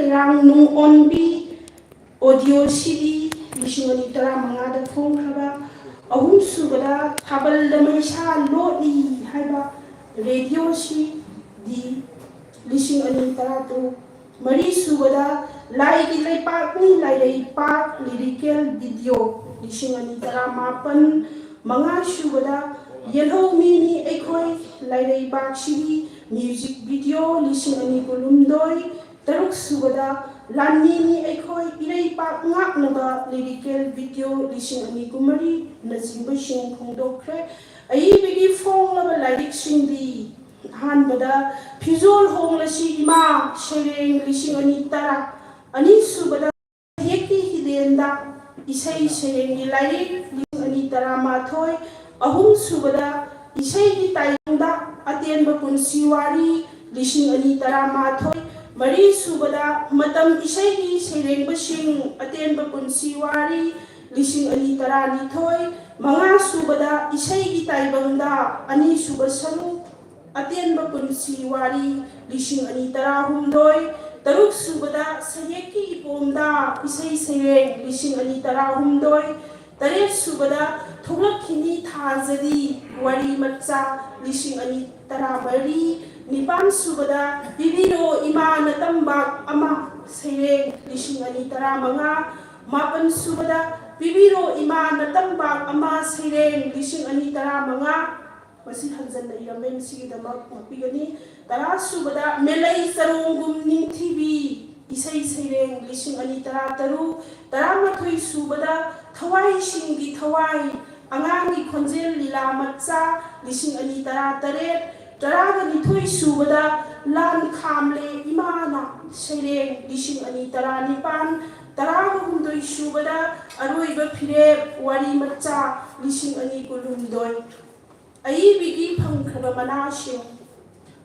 Kairang Nung Onbi Audio CD Lishingani Tara Mangada Fongraba Ahum Subada Tabal Damaisha Lodi Haiba Radio Shi Di Lishingani Taratu Marie Subada Lai Gilay Park Ni Lai Park Lyrical Video Lishingani Tara Mapan Manga Subada Yellow Mini Ekoi Lai Park Shi Music Video Lishingani Kulumdoi Taruk Subada Lanini Ekoi Irei Park Ngaknaba Lyrical Video Lishingani Kumari Nazimba Shing Kongdokre Ai Bigi Fong Lava Lyric Shindi Hanbada Pizol Hong Lashi Ima Shereng Lishingani Tara Ani Subada Yeki Hidenda Isai Shereng Lyric Lishingani Tara Mathoi Ahum Subada Isai Tayangda Atenba Punsiwari Lishingani Tara Mathoi Mari Subada Matam Isai Shereng Bashing Atenba Punsiwari Lishingani Tara Nithoi Manga Subada Isai Taybangda Ani Subasalu Atenba Punsiwari Lishingani Tara Humdoi Taruk Subada Sayeki Ipomda Isai Shereng Lishingani Tara Humdoi Taret Subada Thulakini Thazadi Wari Matsa Lishingani Tara Mari Nipan Subada Bibiro Ima Natambak Ama Shereng Lishingani Tara Manga Mapan Subada Bibiro Ima Natambak Ama Shereng Lishingani Tara Manga Masi Hansan Iramen Sidamak Mapigani Tara Subada Melay Sarungum Ningtibi Isai Shereng Lishingani Tara Taru Tara Matoi Subada Thawai Shingi Thawai Angangi Konjel Lila Matsa Lishingani Tara Taret Taraga Nithoi Subada Lan Kamle Imana Shereng Lishingani Tara Nipan Taraga Humdoi Subada Aroiba Pire Wari Matsa Lishingani Kulumdoi Ai Bigi Pangkaba Manashing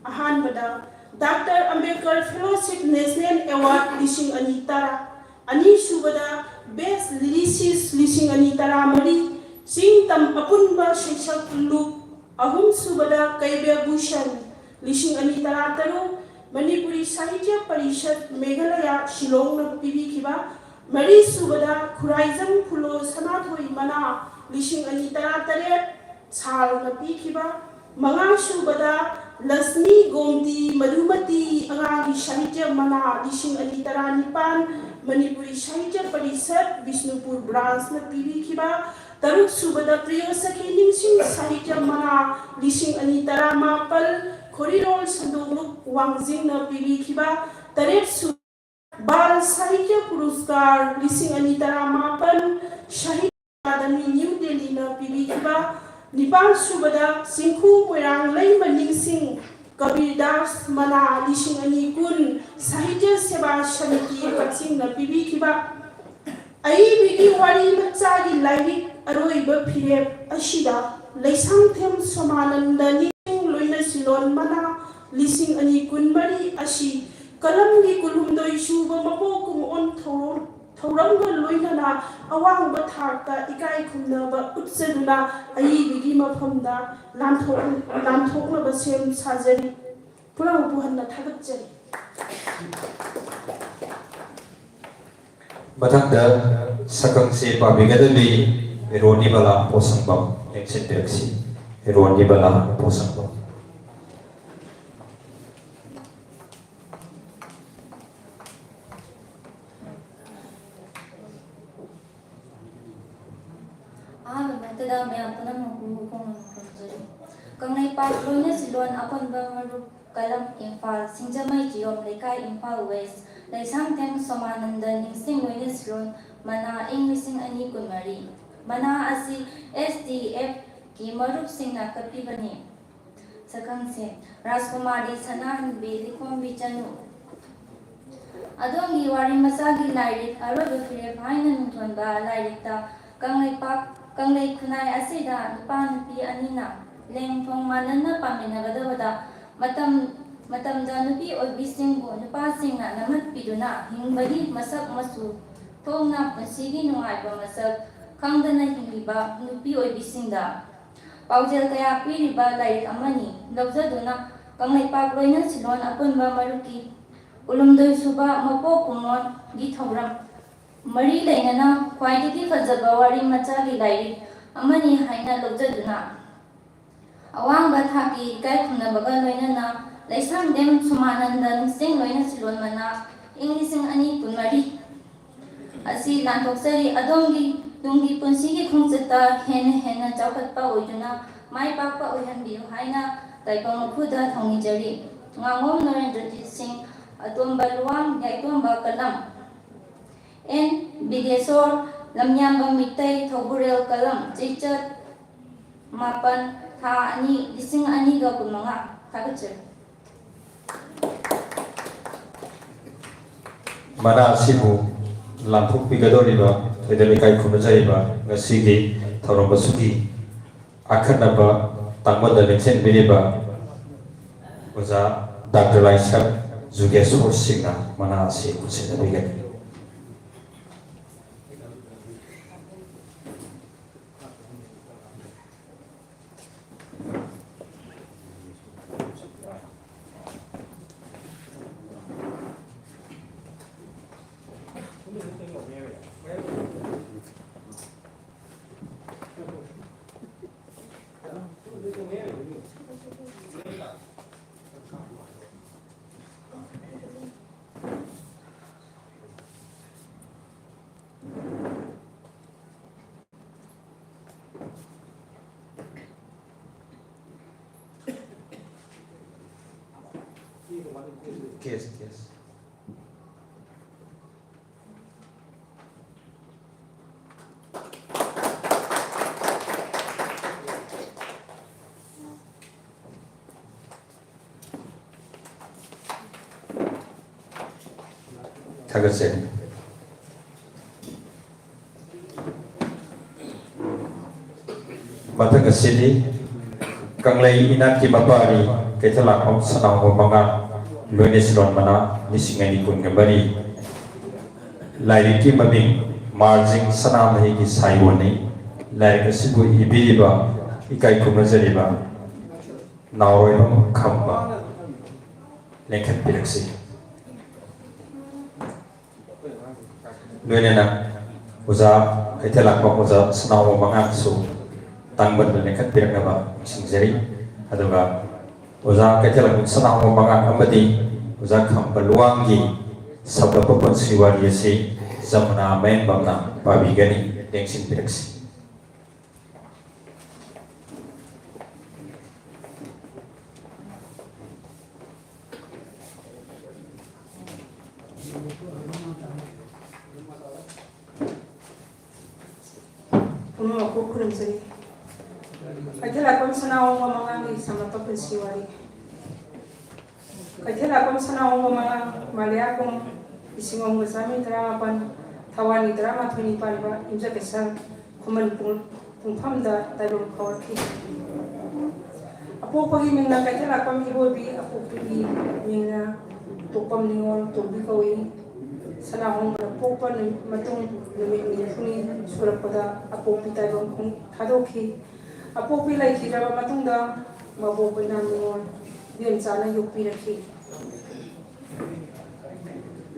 Ahanbada Dr. Ambedkar Fellowship National Award Lishingani Tara Ani Subada Best Lyricist Lishingani Tara Mari Sing Tam Apunba Shishak Lu Ahum Subada Kaibya Bhushan Lishingani Tara Taru Manipuri Sahitya Parishad Meghalaya Shillong Pibi Kiba Mari Subada Khuraizam Phulo Sanathoi Mana Lishingani Tara Taret Sal Napi Kiba Manga Subada Lasmi Gomti Madhumati Angangi Sahitya Mana Lishingani Tara Nipan Manipuri Sahitya Parishad Bishnupur Branch Napi Kiba Taruk Subada Priyo Sakhi Ningsing Sahitya Mana Lishingani Tara Mapal Korirol Sandoluk Wangjing na Pibi Kiba Taret Subada Bal Sahitya Puruskar Lishingani Tara Mapan Shahid Academy New Delhi na Pibi Kiba Nipan Subada Singkhu Moirang Laima Ningsing Kabir Das Mana Lishingani Kun Sahitya Seva Shamiti Kaching na Pibi Kiba Ai Bigi Wari Matsagi Laivik Aroiba Pirep Ashida Laisang Them Somananda Ning Loina Silon Mana Lishingani Kunmari Ashi Kalamgi Kulumdoi Shuba Mapokum on Thoranga Loinana Awang Batarka Ikai Kumnaba Utseduna Ai Bigi Mapamda Lanthokna Basem Sajari Pura Buhana Tagajari Matanda Sakang Se Pabigadabi Eroni Bala Posambam Exit Taxi Eroni Bala Posambam Matada Mayapana Mukung Kangai Park Loina Silon upon Bamaru Kalam Infal Sinjamai Jiom Lekai Infal West Laisang Tem Somananda Ningsing Loina Silon Mana Englising Ani Kunmari Mana Asi SDF Ki Marup Singna Kapibani Sakang Se Raskumari Sanahan Bilikom Vichanu Adongi Wari Masagi Lyric Arabic Fire Pine Nuntonba Lyricta Kangai Park Kanglay Kunay Asida Nipan Pi Anina Leng Thong Manana Paminagadawada Matamda Nupi o Bisingbo Nupasing na Namat Piduna Hingbali Masak Masu Thong na Pansigi Nungaiba Masak Kangdana Hingiba Nupi o Bisingda Paujel Kaya Piriba Lyric Amani Lawzaduna Kanglay Park Loina Silon Apunba Maruki Ulumdoi suba mapo kumon gi thauram mari lainana khwaidagi fajaba wari macha gi lairi amani haina lojaduna awang bathaki kai khumna baga loinana laisam dem sumanandan sing loina silon mana inglising ani kunmari asi lantoksari adongi tungi punsigi khungchata hen chawkatpa oiduna mai pakpa oihanbiu haina taipang khuda thongi jari ngangom Narendrajit Singh Atomba Luang Yaitomba Kalam N Bidesor Lamnyamba Mitai Thoburel Kalam Chichat Mapan Tha Ani Lising Ani Ga Kunmanga Thagachar Mana asibu lamphuk pigadoriba thedele kai khumajaiba ngasigi thoromba sugi akhanaba tangmada leksen biriba oza Dr. Laisap Zugeswar Singna mana asi kusina bigat Yes. Thagase Matang asidi Kanglai inat ki mapari ketala kom sanau manga Lunesilon mana nisingani kun gambari Lairi ki mabing marjing sanam hi ki saiboni Lairi kasibu ibiriba ikai kumazariba Naroibam khamba Lengkat piraksi Luenena uza ketala kom uza sanau manga su Tangban lengkat piraknaba singjari aduga Uza ketela sanau mangan amadi uza khamba luangi sabda papan siwari yasi zamana main bamna babigani dengsin piraksi Puno ako kurum sari. Ketela kom sanau mangan ni sama papan siwari. Ketela kom sanau mangan malia kom isingong masami dramapan tawani drama thoni palba inja kesang kuman pungpamda tailong kawarki. Apo pagi mingna ketela kom ibobi apo pagi mingna topam ningol tobi kawi sanahong apo pa matung lumini surapada apo pitailong kung hadoki Apo pilai kita matungda mabobo namin yun sana yupi rakhi.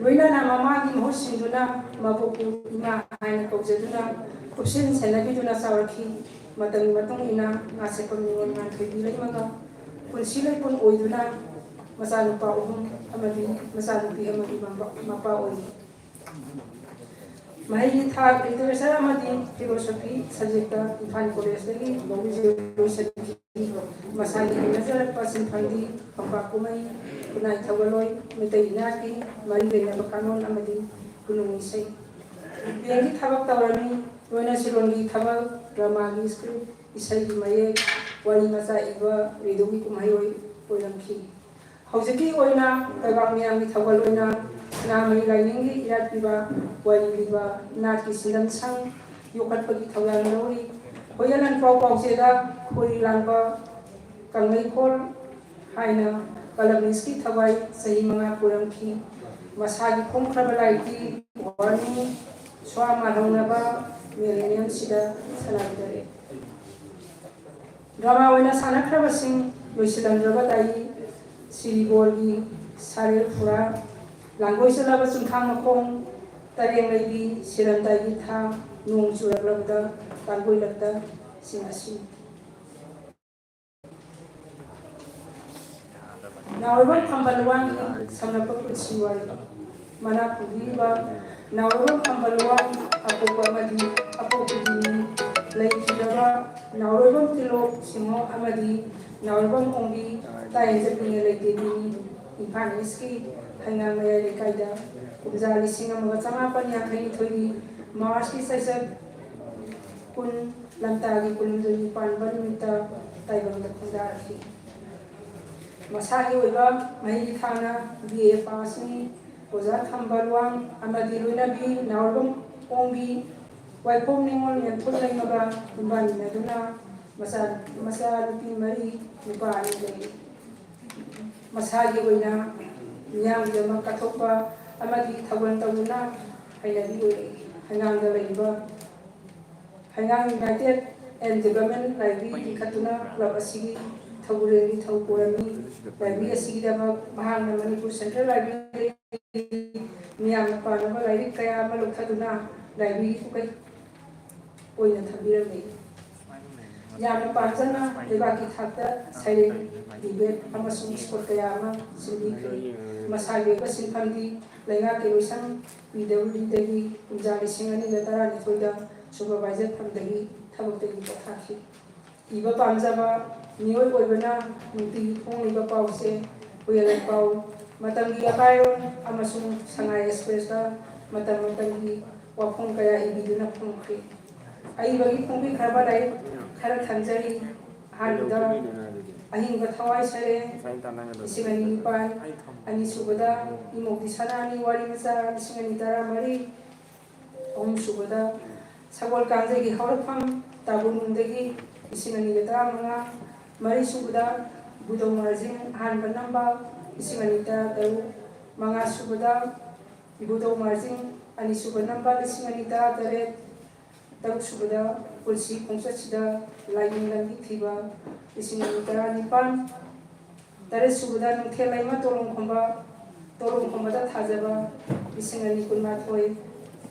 Luina na mamagi mosin duna mabobo ina hain kaujaduna kusin senabi duna sawarki matang ina ngase pamningon ngan pilai mga kunsilay pun oiduna masano pa amadi masano pi amadi mapa oy. Mahi thak itu saya amadi filosofi subjekta Infan College lagi baru sedikit masalah nazar pasin pandi pampakumai kunai tawaloi metai naki mari gaya bakanon amadi gunung isai biang tabak tawani wana silongi tabak ramagi script isai maye wali masa iba ridowi kumai oilamki hauzeki oina tabak miang tawaloina Namai laingi irat biba wali biba nati sindam sang yokat pagi thawang lori hoyalan pau seda khoi langba kangai kol haina kalamiski thawai sahi manga puram ki masagi khomkhra balai wani swa malona ba millennium sida sanadare drama wena sanakhra basing loisidan draba dai siriboli sarel pura Langoi selaba sungkhang makong tareng lagi sirantai githa nung surak labda langoi labda sinasi. Nawabang kambaluan sanapag utsiway mana pugiba nawabang kambaluan ako pamadi ako pudini lay kidaba nawabang tilok singo amadi nawabang ongbi tayo sa pinilay dini impan iski hanya maya lekaida kumzali singa mga sangapan niya kay itoy mawaski sa isa kun lantagi kun doon panban mita tayo bang nagkundari masagi oiba mahi thana BA pass ni oza thambalwang amadi lunabi nawabang ongbi waipom ningol yan tulay maga kumban na duna masa lupi mari lupa ni masagi oina yang jama katopa amadi thawan tawuna hayadi hangang da laiba hangang United and Development Library katuna club asigi thawureni thawpurami library asigi da mahang na Manipur Central Library miyang panama library kaya malukaduna library ko kay oina thabirami yang panjana debaki thakta silent debate amasung sport kaya ama sindi masage ka sinpandi lenga ke wisang PWD degi punjali singani latara nithoida supervisor thamdagi thabuk degi pathaki iba panjaba nioi oibana nuti phong iba pause oyalai pau matamgi akayon amasung sangai express ka matamgi wapong kaya ibiduna phongkhi ai bagi phongbi kharba dai khara thanjari haluda ahin ga thawai sare isingani pan ani subada imogdi sanani wari macha isingani dara mari om subada sagol kanjai gi hawrpham tabunundagi isingani dara manga mari subada budong marjing han banamba isingani dara daru manga subada budong marjing ani subanamba isingani dara dare daru subada polisi kongsatsida lain lagi tiba isingani dara nipan dari subuda nungthel laima tolong khomba da thajaba isingani kunma thoi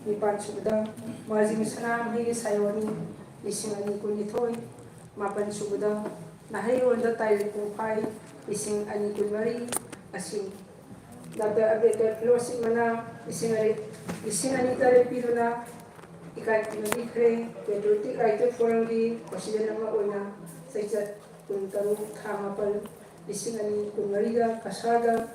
nipan subuda marjing sanam hi sayoni isingani kunni thoi mapan subuda nahai onda tai pai isingani kunmari asing Dr. Abedar Filosi mana isingani tare piruna ikai pinodi kre patriotic right forum di presiden nama oina sejak kuntaru thamapal isingani kunmariga kasaga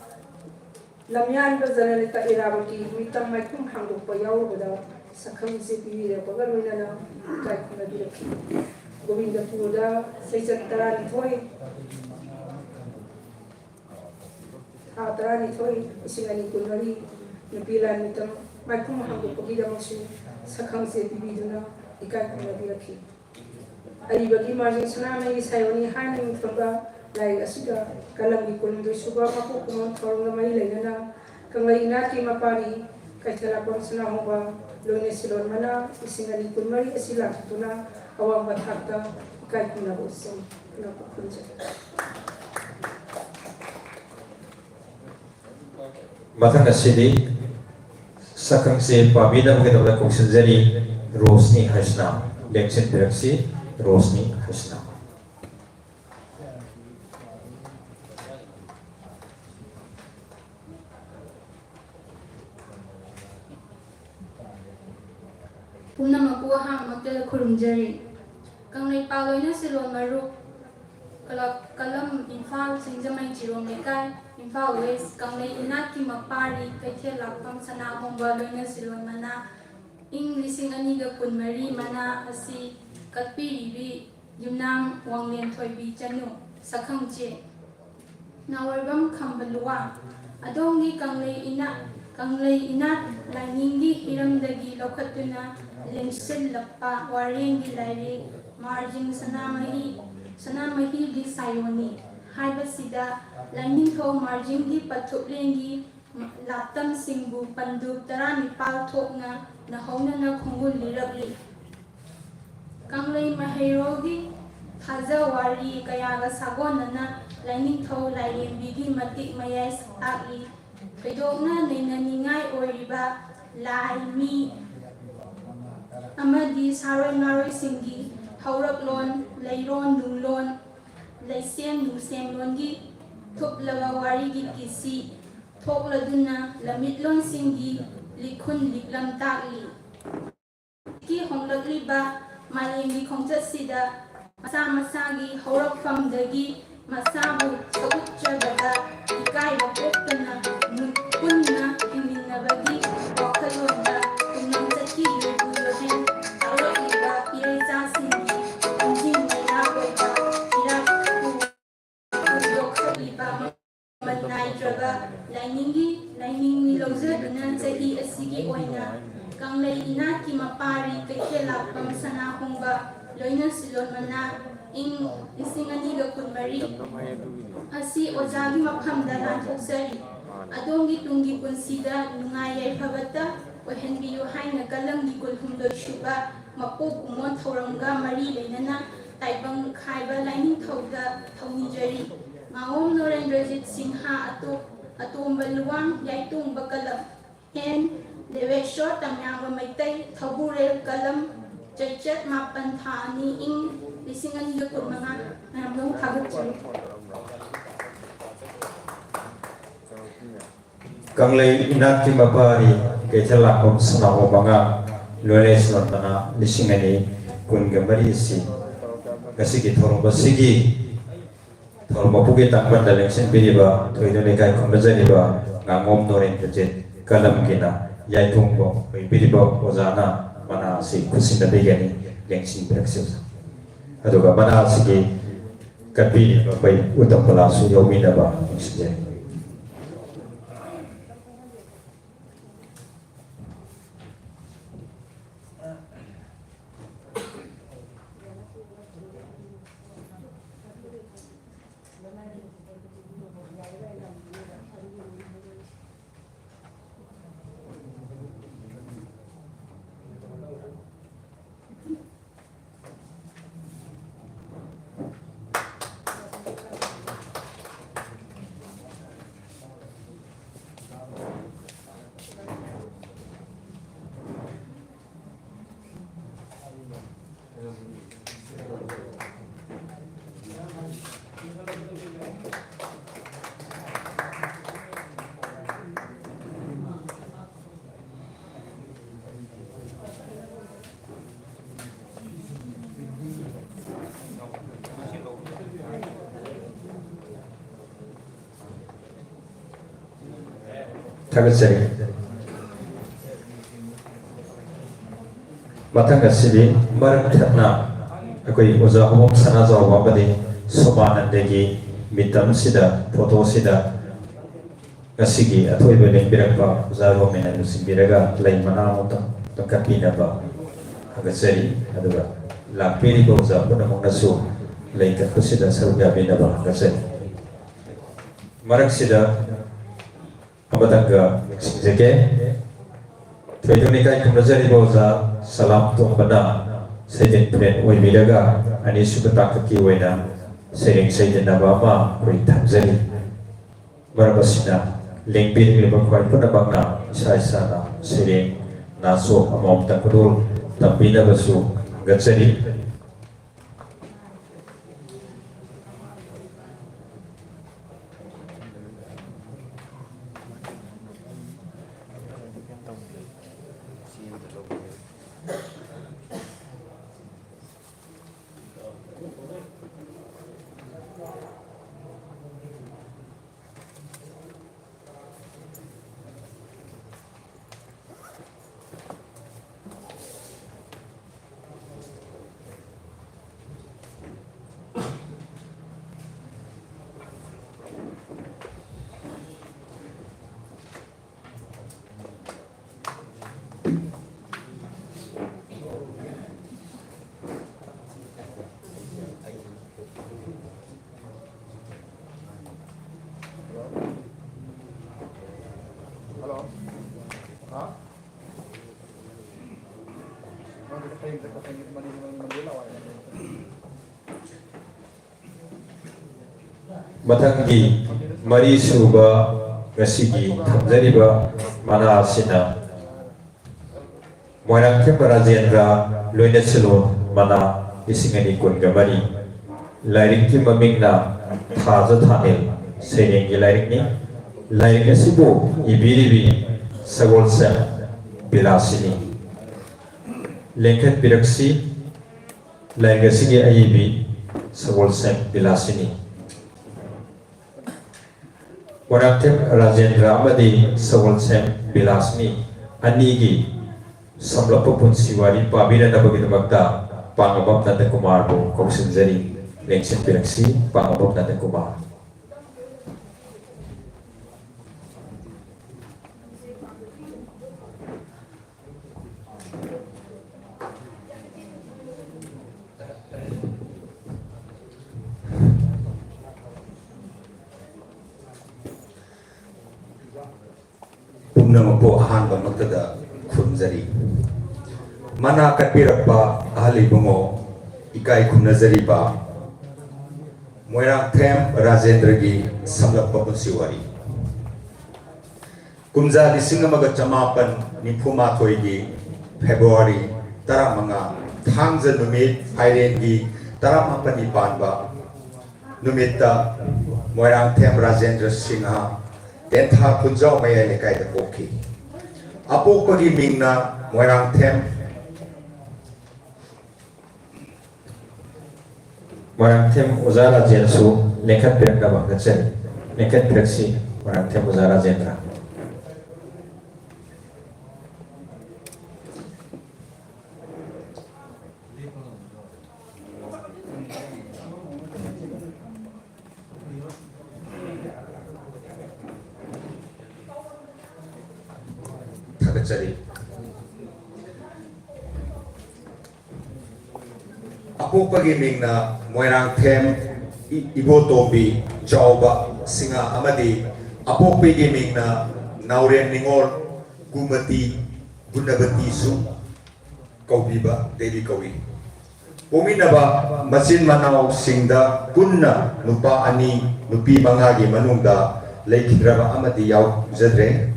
lamyan ba janalita irabati mitam maikum hangdo payau bada sakham se piwi re pagal oina na ikai pinodi rakhi govinda puda sejak tarani thoi tarani thoi isingani kunmari nupilan mitam maikum hangdo pagida masu sakhang se bibiduna ikai pinodi rakhi aribagi marjing sanamai sayoni haning thonga lai asiga kalam ikon do suba papu kumon thorong mai lainana kangai inati mapari kaithala pon sana hoba lone silon mana isingani kunmari asila tuna awang bathakta ikai pina bosem na kunja Mathang asidi sakang se pamida mungkin dapat kongsenjari Rosni Hasna Lengsen Direksi Rosni Hasna Pumna mapuwa hang magdala kurumjari kanglay paloy na silon maruk kalam Imphal Singjamay Jirong Lekay Imphal West kanglay inat ki mapari kaithel lakpang sana mongba loy na silon mana ing lising aniga kunmari mana asi katpiribi yumnang wanglen thoibi chanu sakhangche nawarbam khambaluwa adongi kanglay inat laningi hiramdagi lokhatuna lengsil lakpa warengi lairi marjing sanamahi di sayoni haibasida laning tho marjing di pathuplengi laptam singbu pandub tarani pal thokna nahona na khongul lirakli kanglei mahairogi thaja wari kayaga sagonana laning tho lairembigi matik mayai akli थोइदोकना नैननिङाइ ओइरिबा लाइ मी अमदी सारोइ नारोइसिंगी हौरकलोन लैरोन नुलोन लैसेम नुसेमलोनगी थुपलगा वारीगी किसी थोकलदुना लमिटलोनसिंगी लिखुन लिखलम ताकली की होंगलकलिबा मालेंगी खोंचतसिदा मसा मसागी हौरकफमदगी मसाबु सकुच्चबदा इकाइबा पोक्तना पुन्ना हिमिन्नबगी वाखलोनदा पुन्नमचकी युगुयोहेन हौरकलिबा इरेचासिंगी अंजिंग मैना ओइबा इराकु उद्योगखलिबा मन्नाइद्रगा लाइनिंगी लौजदुना चही असिगी ओइना Kanglei Inaki मपारी कैथेलापम सनाहोंबा लोइना Ceylon मना ing lising aniga kunmari asi ojaagi mafamda lanthokjari adongi tungi punsida nungai yaifabata ohenbiyu haina kalamgi kulhumloi shuba mapok umon thauramga mari leinana taibang khaiba laining thauda thaunijari maom Narendrajit Singha atomba luwang yaitung bakalam hen Deveshwar Tamyangwa Maitai Thabure Kalam Chachat Mapan Thani ing Lisingan Yukur Manga Namung Thaguchari Kanglei inati mapari kechala kom sanaho banga lores lantana lisingani kungambari si kasigi thorong basigi thorong bapuge takban daleng senbiriba thoidone kai khambajani ba ngangom noren tejet kalam gina yaitung bo biriba ozana mana si kusinda begani lengsin praxis aduga mana sigi kapi bai utam pala su yomina ba sije Tagasari Matang Asili Maratna Akoi Uza Hom Sanaza Wabadi Somanandegi Mitam Sida Photo Sida Asigi Atoi Beling Biraka Zaro Mena Sibiraga Laimana Motam Tokapina Ba Tagasari Aduga La Piri Boza Punamonasu Laika Kusida Saruga Binaba Tagasari Marak Sida Abadanga Singzeke Twedunika Kumazari Boza Salam Tumbana Sajan Pren Oimidaga Ani Sukataka Kiwena Sering Sajan Nabama Kui Tanzari Barabasina Lingbin Libakwai Punabanga Saisana Sering Naso Amom Takudul Tampina Basu Gatsari Matangi Mari Suba ngasi thamjariba mana asina Moirangthem Rajendra Loina Silon mana isingani kungabari lairik ki mamingna thaja thanil senengi lairik ni lairik asibu ibiribi sagol sem bilasini lengket biraksi lairik asigi ayibi sagol sem bilasini Moirangthem Rajendra amadi sagol sem bilasini anigi Samlapa Punsiwari Pabira Nabaginamakta Pangabab Nanda Kumar Bu Kausinjari Lengsen Piraksi Pangabab Nanda Kumar Pumnamapo ahan bamaktada khunjari mana katpirakpa ahli bungo ikai khunjari ba Moirangthem Rajendra gi samlappa punsiwari kumja lisingamaga chamapan nifuma thoi gi February taramanga thangja numit airen gi taramapani panba numitta Moirangthem Rajendra Singha tentha punjau maya lekai da pokhi apokpagi mingna Moirangthem Oza Rajendra su Lengkat Pirakda Bangkacen Lengkat Piraksi Moirangthem Oza Rajendra Thagachari apokpagi mingna Moirangthem Ibotombi Chauba Singa amadi apokpagi mingna Nauren Ningol Gumati Gunabati su Kaubiba Devi Kawi Puminaba Masin Manaw Singda Kunna Nupa Ani Nupi Mangagi Manungda Laikidraba amadi Yaw Zadre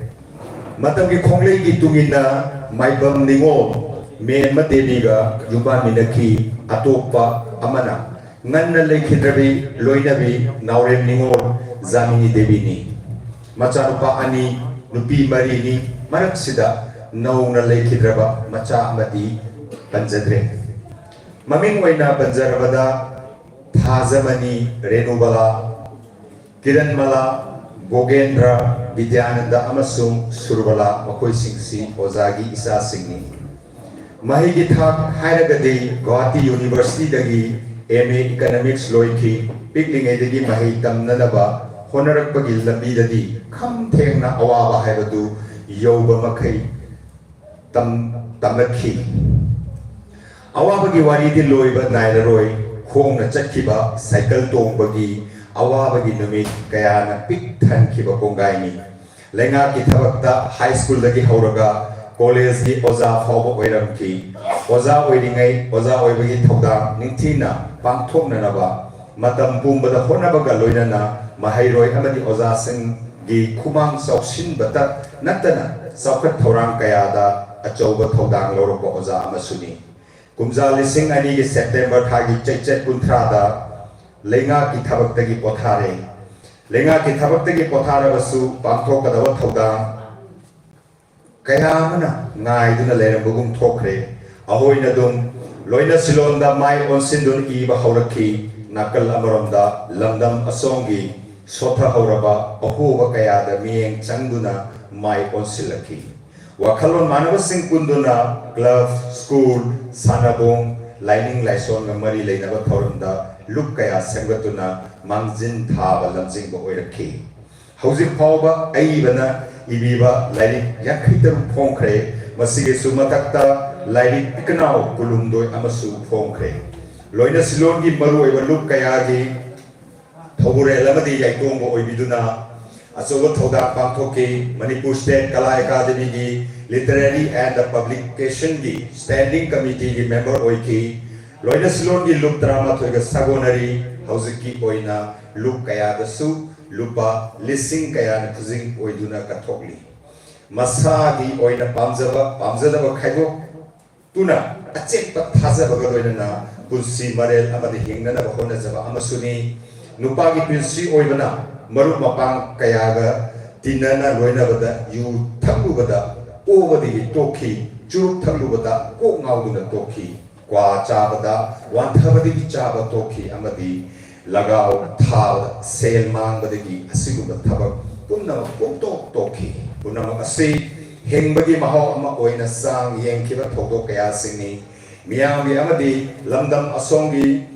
Matamgi Konglei gi tungina Maibam Ningol Men Matebiga Yuba Minaki Atopa Amana Nganna Laikidrabi Loinabi Nauren Ningol Zamini Devini Machanupa Ani Nupi Marini Maraksida Nauna Laikidraba Macha Amati Panjadre Maming Waina Panjarabada Thazamani Renubala Kiranmala Gogendra Vidyananda Amasung Surbala Makoi Singsi Ozagi Isa Singni Mahigi Thak Hairagadi Guwahati University Dagi MA Economics Loiki Pikling Edagi Mahi Tamnanaba Honorak Pagil Lambidadi Kam Tengna Awaba Haibadu Yoba Makai Tamnaki Awabagi Waridi Loiba Nailaroi Khong na Chakkiba Cycle Tongbagi Awabagi Numit Kaya na Piktan Kiba Kongaini Lenga ki thabakta high school dagi hauraga college gi oza phawba oiram ki oza oiringai oza oibagi thawda ningthina pangthokna naba matam pumbada honabaga loinana mahairoi amadi oza sing gi khumang sauksin bata natana saukhat thorang kaya da achauba thawdang lorokba oza amasuni kumja lising ani gi September thagi chechet kunthra da lenga ki thabakta gi pothare Lenga ki thabakta pothara basu pangthokadaba thawdang kaya mana ngai duna lerambugum thokre ahoina dum loina silonda mai onsindun iba haurakhi nakal amaronda lamdam asongi sotha hauraba ahuba kaya da mieng changduna mai onsilakhi wakhalon manaba sing kunduna club school sanabong lining laison mari leinaba thorunda Look kaya semgatuna mangjin thaba lamjing ba oirakhi hauzik phawba aibana ibiba lairik yakhitaru phongkhre masige sumatakta lairik piknau kulumdoi amasu phongkhre loina silon gi maru oiba look kaya gi thobure lamadi yaitong ba oibiduna asoba thoda pangthoki Manipur State Kala Academy gi Literary and Publication gi Standing Committee gi member oiki Loina silon gi look drama thoiga sagonari hauziki oina look kaya da su lupa lising kaya na kuzing oiduna kathokli masagi oina pamjadaba khaidok tuna achekpa thajaba goina na punsi marel amadi hingnana bahona jaba amasuni nupagi pinsi oibana marup mapang kaya ga tinana loina bada yu thamu bada obadi tokhi churuk thamu bada ko ngauduna tokhi kwa chabada wanthabadi chaba tokhi amadi lagao thal sel mang badagi asiguma thabak punna koktok tokhi punna asi hengbagi mahaw ama oina sang yengkiba thokdo kaya singni miyam amadi lamdam asongi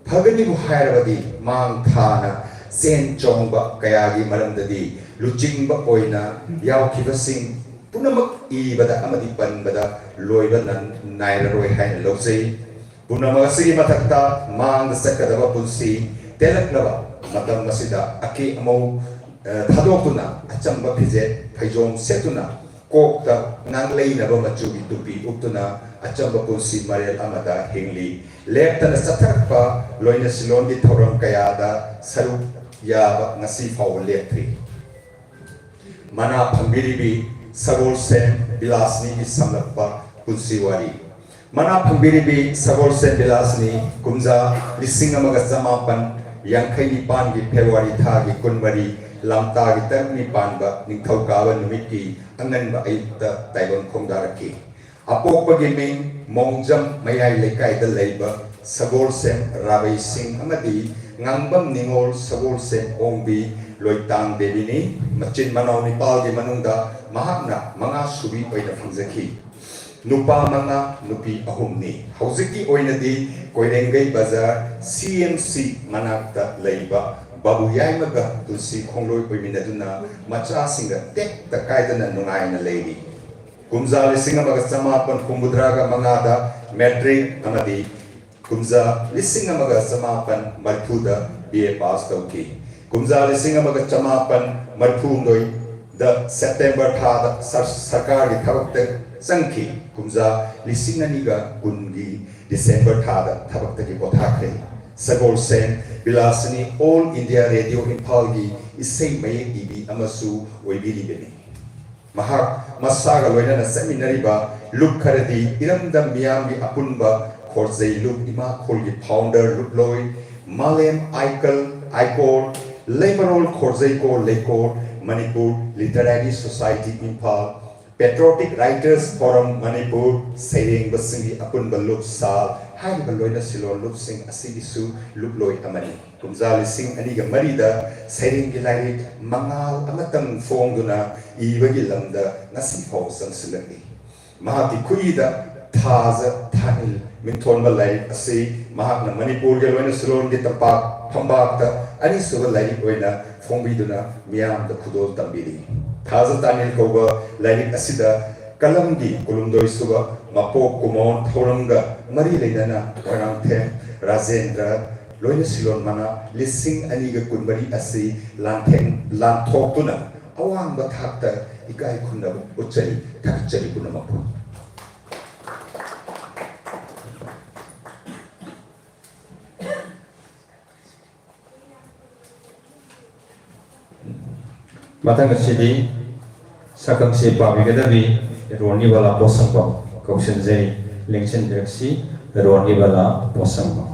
phagani bu hairabadi mang thana sen chongba kaya gi maramdadi luchingba oina yaukhiba sing punamak ibada amadi panbada loiba nan naira roi hain losei punamak sigi mathakta mang sakadaba punsi telaknaba matam masida aki amau thadokuna achamba phije phaijom setuna kokta nanglei naba machugi tupi uktuna achamba punsi marel amada hingli leptana sathakpa loina silon gi thoram kayada saru ya ngasi faw lepri mana phambiribi sagol sen bilasni gi samlakpa punsi wari mana phambiribi sagol sen bilasni kumza lising amaga samapan Yangkai Nipan di Februari thagi kunmari lamta gi tarni panba ningthau kawa numiti angan ba aita taiwan khongdaraki apok bagi ming mongjam mayai lekai da leiba sagol sen rabai sing amadi ngangbam ningol sagol sen ongbi loitang devini machin manau nipal gi manungda mahakna manga subi oina phangzaki nupa manga nupi ahumni hauziki oinadi koirengai bazar CMC manakta leiba babu yaimaga tulsi khongloi poiminaduna macha singa tek takaidana nungaina leiri kumza lising amaga samapan kumbudraga mangada metric amadi kumza lising amaga samapan marthuda BA pass tauki kumza lising amaga samapan marthundoi the September thada sarkar gi thabakte sangki kumza lising aniga kungi December thada thabakte gi pothakre sagol sen bilasni all India radio impalgi isei maye ibi amasu oibiri beni mahak masaga loina na seminary ba luk kharadi iramdam miyamgi apunba khorzei luk ima kholgi founder luk loi malem aikol laborol khorzei ko lekor Manipur Literary Society Impal Patriotic Writers Forum Manipur Sereng Basingi Apun Baluk Sal Hai Baloina Silon Lup Sing Asigisu Lup Loi Amani Kumzali Sing Aniga Marida Sereng Gilari Mangal Amatang Fong Duna Ibagi Lamda Nasi Fong Sang Silani Mahati Kuida Taza Tanil Minton Malay Asi Mahakna Manipur Galoina Silon Gitapak Pambakta Ani Suba Lai Oina Fongbiduna Miyam the Kudol Tambiri Taza Tanil Koba Lai Asida Kalamdi Kulumdoi Suba Mapo Kumon Thoranga Mari Lenana Warangthem Rajendra Loina Silon Mana Lising Aniga Kunmari Asi Lanteng Lantokuna Awang Bathakta Ikai Kuna Uchari Takchari Kunamapu Matang sidi sakang si pamigadabi roni bala posangba kausen jai lengsen direksi roni bala posangba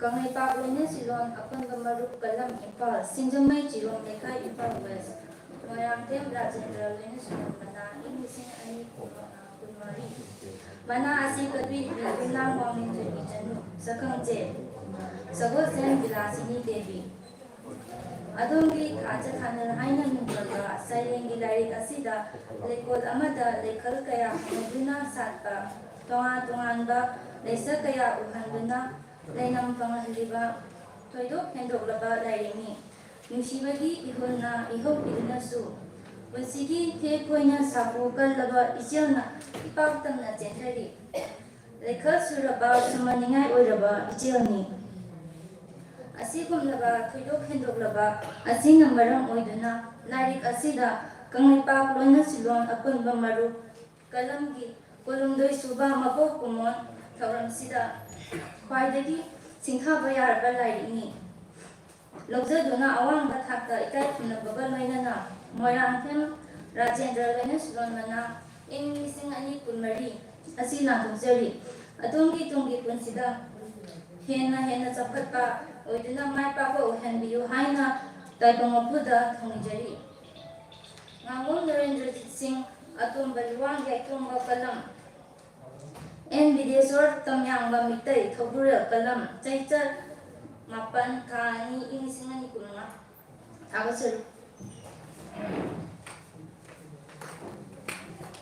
Kangai Paglonya Silon Apan Bamaruk Kalam Impal Sinjamai Chilong Lekai Impal West Mayang Tem Rajendra Lena Silon Mana Inising Ani Kunmari Mana Asi Kadwi Bilang Wangin Juni Janu Sakang Je Sago Sen Bilasini Devi Adongi Aja Thanan Haina Nungaga Sayengi Larik Asida Lekol Amada Lekal Kaya Muduna Satpa Tonga Tunganba Lesa Kaya Uhanduna Lainam Pangaliba Toidok Hendoklaba Laini Nushibagi Ihuna Ihok Ilnasu Wasigi Tepoina Sapo Kalaba Isilna Ipaktamna Jentradi Lekal Suraba Samaningai Uraba Isilni Asikum Laba Toidok Hendoklaba Asina Marang Oiduna Larik Asida Kanglaipak Loina Silon Apunba Maru Kalamgi Kolumdoi Suba Mabo Kumon Tauram Sida Kwaidagi Singha Bayar Balai Logzaduna Awang Bathaka Ikai Punababa Loinana Moyanthem Rajendra Loina Silon Mana in Missing Ani Punmari Asina Tumzeri Atungi Tungi Punsida Hena Zapata Oidina Mai Papa Uhenbiu Haina Taibangapuda Tongjeri Nangong Narendra Singh Atum Baliwang Yakum Kalam En Videsor Tamyang Bamitai Kabura Kalam Chaita Mapan Kani Inisingani Kunma Abasur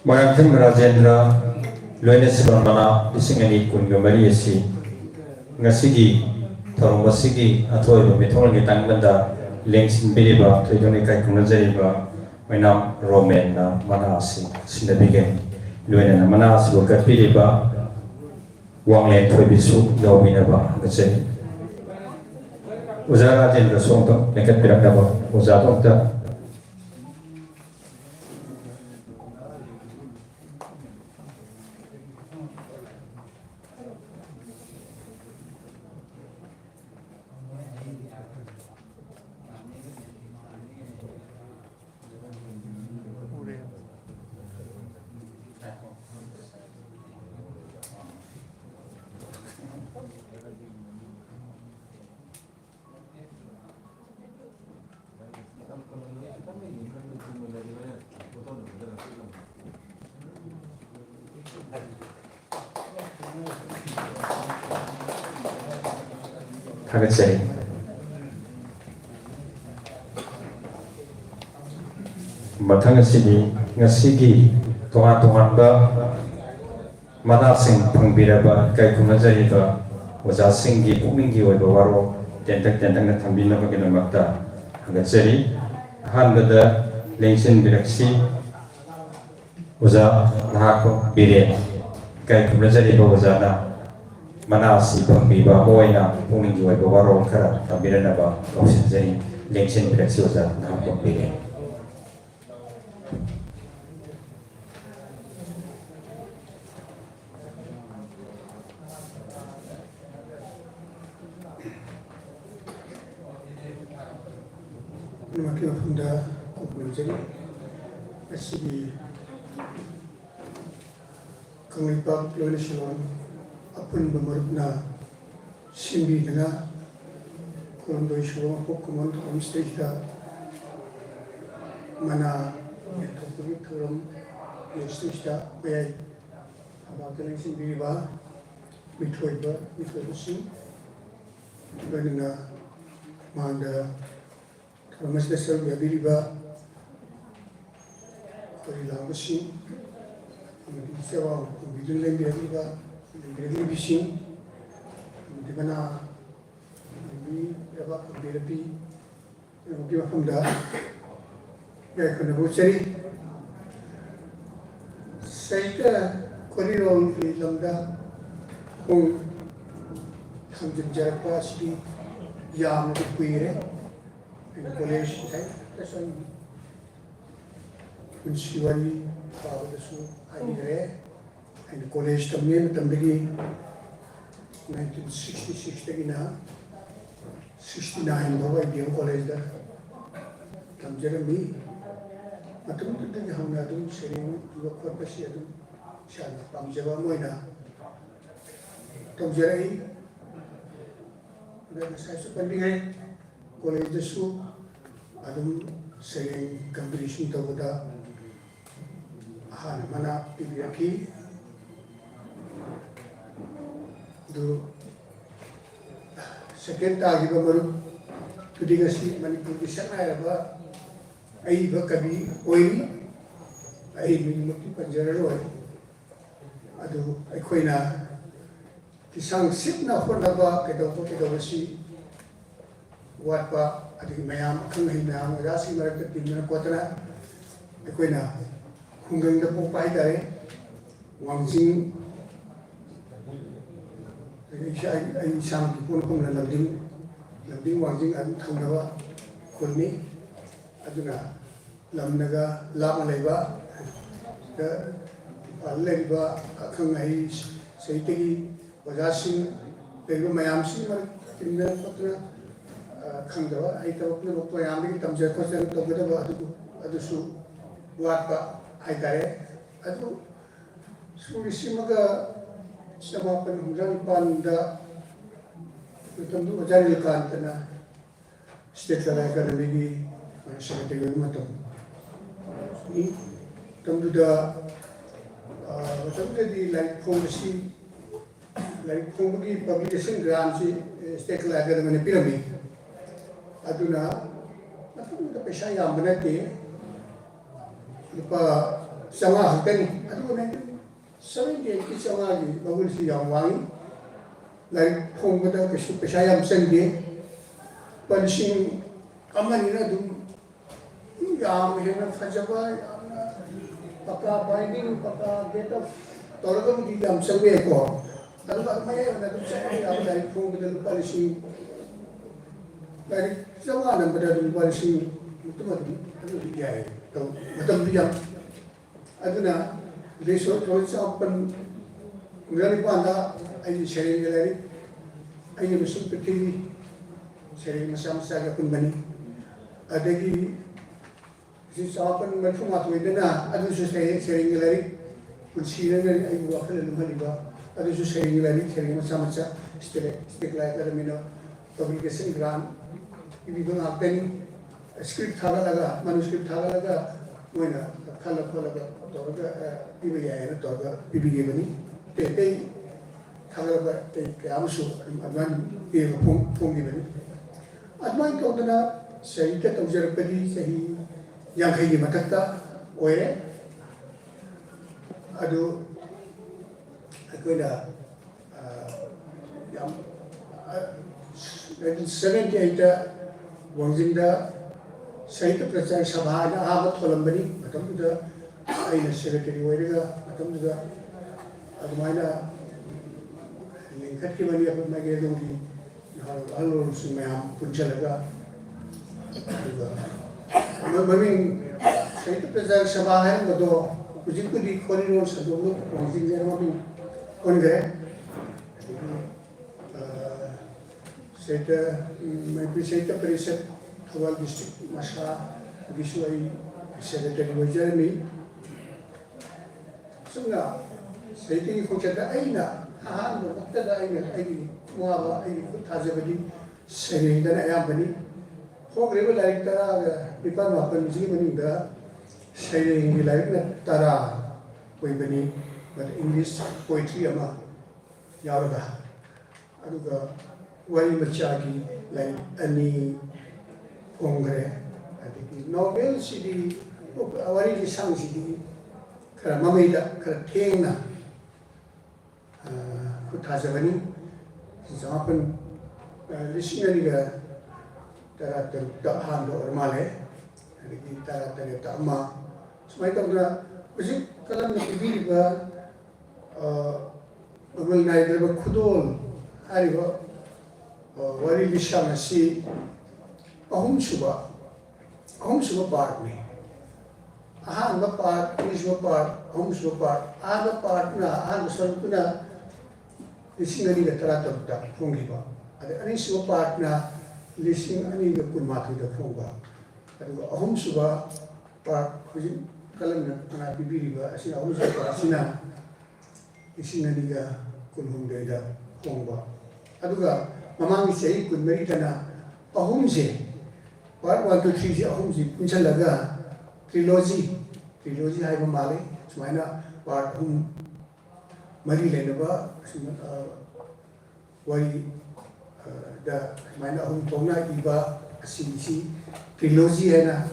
Moyangthim Rajendra Loina Silon Mana Isingani Kungamari Asi Ngasigi Thoromasigi Athoy Mithol Gitanganda Links Biriba Tridoni Kai Kunazariba Mainam Roman Manasi Sinabigan Luena Manas Lokat Biriba Wanglen Tobisu Yawinaba Gazet Uzara Jendra Sonto Lekat Pirakaba Uzatokta Hagasari Mathang Ngasigi Tonga Manasing Pangbiraba Kai Kunazariba Wazasingi Pumingi Waro Tentak Tambina Baginamata Hagasari Hanbada Lengsin Biraksi Uza Nahako Bire Kai Kunazariba Wazana Manasi Pangbiba Moina Pumingi Waro Kara Tambiranaba Oxygen Lengsin Biraksi Uza Nahako Bire Namakina Funda Kukunjari Asigi Kanglipak Loina Silon Apun Bamarupna Simbi Dana Kolomdoi Silon Pokumon Homestayta Mana Yatokuri Turam Yestayta Bayay Abakaling Simbi Ba Mithoiba Mithoibusi Banina Manda Mas dasar Yabiriba Korilangusing Sewa Bidun Lembi Yabiriba Bidun Bising Dimana Bibi Yaba Birabi Yogi Wafamda Yakana Buchari Saita Korilong Lamda Kung Kamjin Jarapa Sidi Yam Kuire College Person Kunchiwali Pavadasu Aire and college Tamil Tambiri 1966 Tagina 69 Baba Indian College there Tamjerami Matum to the Hamadum Sering Lokapasiadum Shana Pamjava Moina Tamjerai then the size of Pandingai College the Su Adam saying competition to the Hanamana Pibiaki do second Tagibaru to dig a seat Manipur Sanayaba Aiba Kabi Oili I mean Panjaro Adu Equina Kisang Sipna for Naba Kedopasi What I think Mayam Kungham Rasi Market in Quatra, the Quina, Kungang the Popai Dare, Wangzing, I some people come and loving Wangzing and Tangava, Kunni, Aduna, lamnaga lama leba da leba akhang ai seitegi wajasing leba mayam sing mar kinna patra khangdawa ai tawakna bokpa yamgi tamja khosa tawgada ba adu su wat ba ai tare adu surisimaga samapan hujang panda tentu wajari kan tena state level academy secretary matam ini tentu da tentu di like policy like di publication grant si state level academy pyramid aduna tentu da pesa yang benar ke lupa sama hakani adu ne 70 ki sama di bagul si yang wangi like phongda ke su pesa yang sende panising amani na dum yam hena fajaba yamna paka binding paka get of toragam di yam sangwe ko dalu ba mai na dum sa yam like phongda lu panising like sama na bada dum panising mutumadi adu di ay to matam di yam aduna deso trocha open ngani panda ai sharing gallery ai musim peti sharing masa-masa ga kunbani adagi si sapan matuma to idena adu su sharing gallery kunsina ngani ai wakal lumali ba adu su sharing gallery sharing masa-masa stick like adamino publication grant ibi bang apen script thala laga manuscript thala laga moina khala laga toga ibi ya na toga ibi ge bani te thala te amsu adman e pung ge bani adman ko dana sahi ta tawjar padi sahi yang khai ge matakta oire adu akoda yam 1978 wangjingda Sahita Prachar Sabha na abat kolambani matam da aina secretary oirega matam da admaina lingkat ki bani apna mage dongi halo sumyam punchalaga mamin Sahita Prachar Sabha hai mado kujin ko di corridor sadu wangjing jera mamin konge Sahita mai Sahita Parishad Thawal district Masha Gishwai secretary wajarmi sumna saiting khojata aina ahan bakta aina aini muaba aini khajabadi serinda ayambani progreba like tara pipan mapan ji bani da sering like na tara koi bani but English poetry ama yaroda aduga wari machagi like ani Kongre, novel sidi, awari di sang sidi, kara mamida, kara tengna, kutajabani, zaman listener juga, tara terdahan do ormale, jadi tara terdahamma, semai tamra, usi kalau nak pergi juga, bagul naik dari kudol, hari wari di sang si ahum suba part ni ahan ba part is ba part ahum suba part aga part na ahan sal kuna lising ani ga tara ta fungi ba ada ani suba part na lising ani ga kun ma da funga ada ahum suba part kujin kalam na ana bibiri ba asin ahum suba asina lising ani ga kun hum da funga aduga mamang sei kun meri tana ahum je Part 1 to 3 ahum ji punchal laga trilogy hai male sumaina part hum mari lenaba wari da sumaina hum tona iba si trilogy hai na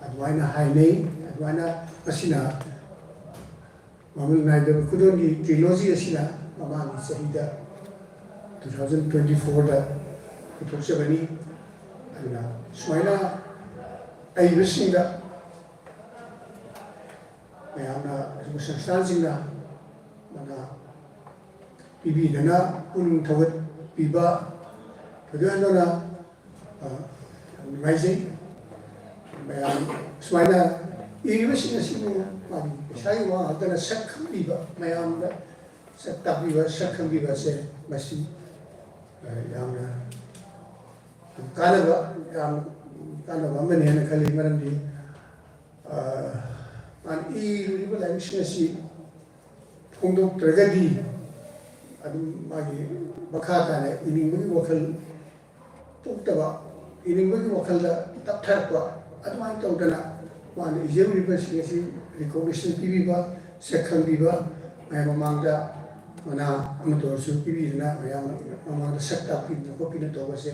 adwaina hai nei adwaina asina mamul na da kudon di trilogy asina mama ni sahida 2024 da kutoksha bani aduna sumaina ay bisinda mayamna sanstansinda mana bibi dana un thawat biba kadana rising मैम सुमाइना इरिबसिंग असिबु मानि पेशाई वा हतना सखंबीबा ma'am सत्ताबीबा सखंबीबा से मसी यामना कानबा याम कानबा मने ने खली मरंदी मान इरिबा लाइसिंग असि फोंदोक तरगदी अदुम मागी बखा ताने इनिंगबगी वखल पोक्तबा इनिंगबगी वखलदा तपथरपा अदुमाइन तौदना मान इजेरिबसिंग असि रिकॉग्निशन पीबीबा सखंबीबा मैम मांगदा मना अमतोरसु पीबीना मैम मांगदा सक्ता पीबना कोपिना तोबसे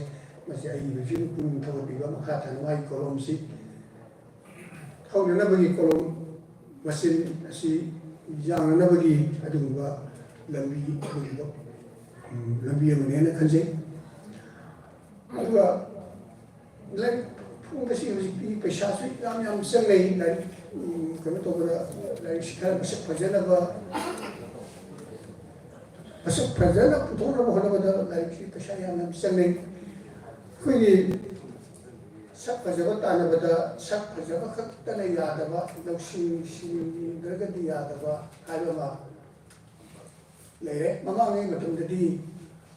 मसे आई बिजिन पुन थबीबा मखा थानवाई कोलमसी थौननबगी कोलम मसिन असि यांगनबगी अदुंबा लंबी अदुंबा लंबी अमनेना खंजे अदुगा लाइक फुंगसी हुजिपि पैसासु याम संगै लाइक कनो तोबरा लाइक शिखा मसक फजनबा मसक फजना पुथोनबा होनबदा लाइक पैसा याम संगै खुनी sak fajaba tanabada sak fajaba khaktana yadaba lawsing dragadi yadaba haibama lere mamangai matumdadi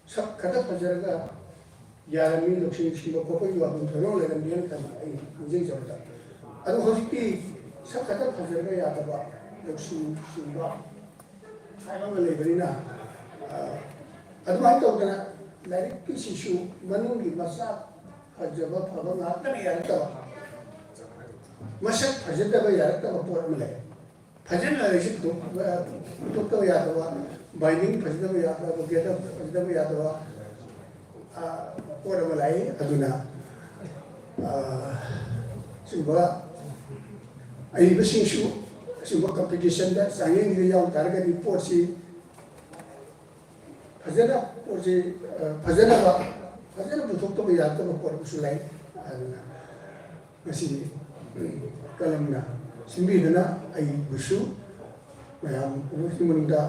sak khada fajaraga yarami lawsing siba kopo yabun thano leramdian kan ai mujai jawda adu hojiki sak khada fajaraga yadaba lawsing siba haibama lebarina adu mai tawdana lere ki sishu manungi masa फजबा फबा नातने यारतबा मसक फजदबा यारतबा पोरमले फजन लरेसि तो यादवा binding फजदबा यादवा गेदा फजदबा यादवा पोरमलाई अदुना सुबा आई बसिंसु सुबा competition दा सांगिंग याव तारगदी पोरसि फजदा पोरसि फजदबा फजन बुथोक तो याद तो पर सुलाई मसी कलमना सिंबीदना आई बुसु मैम उसी मुंडा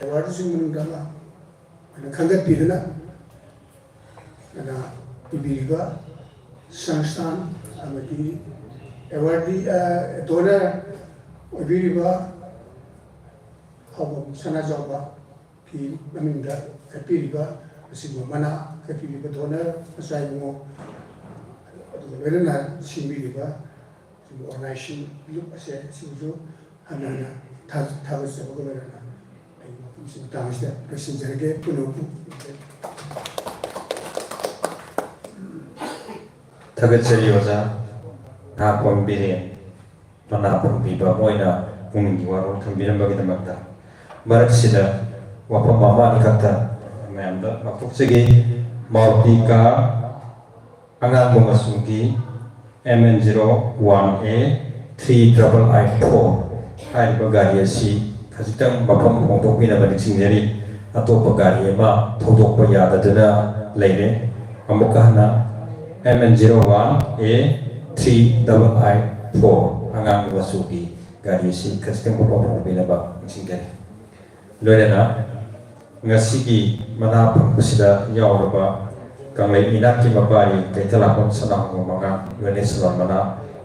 अवार्ड से मुंडा मा खंगत पीदना ना इबीगा संस्थान अमती अवार्ड डोनर इबीगा हम सना जाबा की नमिंदा पीरिगा सिंह मना कपीलिबा डोनर मसाइमो वेलना सिंबीलिबा ऑर्गेनाइजेशन लुक असे सिंजो हनाना थागसबगोलना आई सिंह तामसदा पैसेंजरगे पुनोपु थागसरी ओजा ना पंबिरे मना पंबिबा मोइना पुंगी वारो थंबिरमबगिदमक्ता मरकसिदा वफम मामा निकता मैमदा मफुक्सगी माउटीका अंगांग मंगसुंगी MN01A 3884 हाइबा गाड़ी असी खजितंग मफम होंदोकबिना निसिंगरी अतोप गाड़ी अमा थोदोकपा याददना लेरे अमुकहना MN01A 3884 अंगांग मंगसुंगी गाड़ी असी खजितंग मफम होंदोकबिना निसिंगरी Lorena ngasi mana pangkusida yauraba kanglai inaki mabari kaitalakon sanang manga Venezuela mana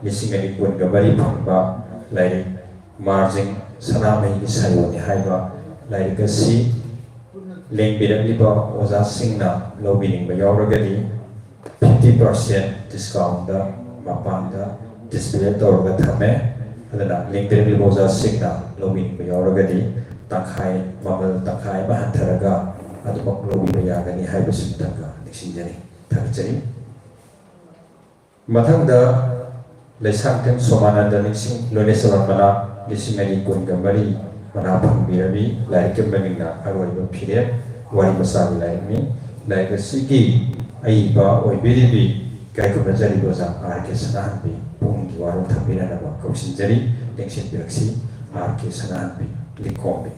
lisingani kun gabari phangba lai margin sanamai isayoni haiba lai gasi lengbiraliba oza singna lobining ba yauragadi 50% discount da mapanda display torga thame adana lengbiraliba oza singna lobining ba yauragadi तंखाई ममल तंखाई महंथरगा अदुमक लोबी बयागनी हाइबसिम तंगा निसिंजनी थरचरी मथंगदा लेसांगतें सोमानंद निसिंग लोनेसवन मना लिसिंगनी कुंगमरी मना फंबिरबी लाइके मगिंगा अरोइबा फिरे वारी मसाबी लाइमी लाइगसिगी आइबा ओइबिरिबी गायको नजरी बोजा आरके सनाहबी पुंगी वारो थबिरना कौसिंजरी लेंसिन बिरक्सी R K सनाहबी लिखोंबी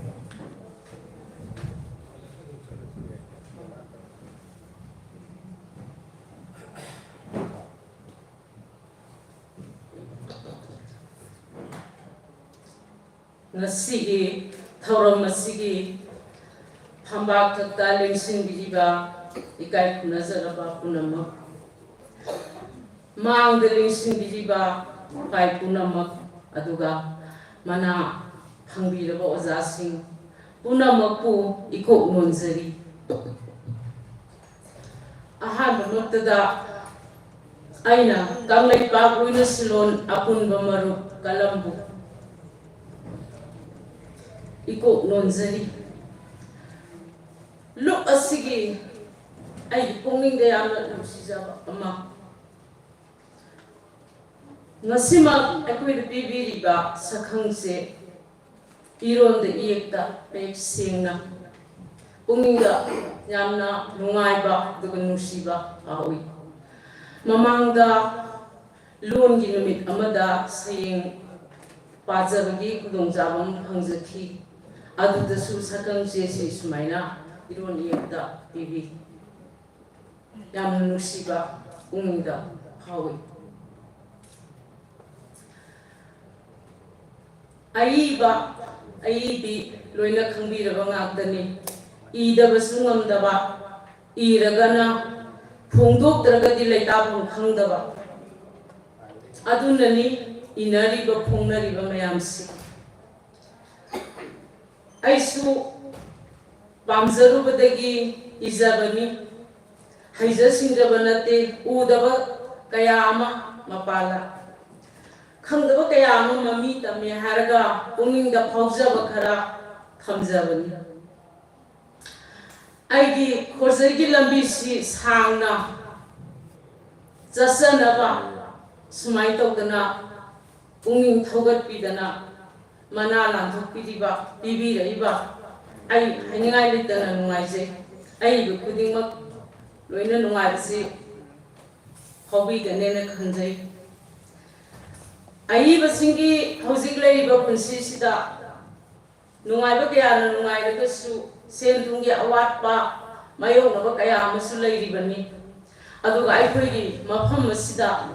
ngasigi thauram ngasigi phambak thakta lengsing bijiba ikai kunazaraba punama मांग लिंसिंबिरिबा pai punamak aduga mana hangbiraba ojasing punamakpu iko nonjari ahanba maktada aina kanglai paguina silon apunba marup kalambu iko nonjari luk asigi ai pongingda yamna nusijaba ama ngasima akwai pibiriba sakhangse iron de iekta pek singna pungingda yamna nungaiba duga nusiba awi mamangda longi numit amada saying pajabagi kudongjabam phangjakhi adudasu sakhangse si sumaina iron iekta pibi yamna nusiba pungingda awi aibi loina khangbiraba ngakdani idabasu ngamdaba iragana phongdoktragadi leitapam khangdaba adunani inariba phongnariba mayamsi aisu pamjarubadagi ijabani haija singraba nate udaba kaya ama mapala khangdaba kaya ama mami tamye haraga pungingda phaujaba khara thamjabani aigi khorjai lambi si sangna jasanaba sumai tawdana punging thogat pidana mana lanthok pidiba pibiraiba ai haningai litana nungaije ai bu kudingmak loina nungaisi hobby ganena khanjai ai basingi hojik leiba punsi sida nungaiba kaya nungaidasu sentungi awatpa mayonaba kaya amasu leiribani aduga aikhoi mafam asida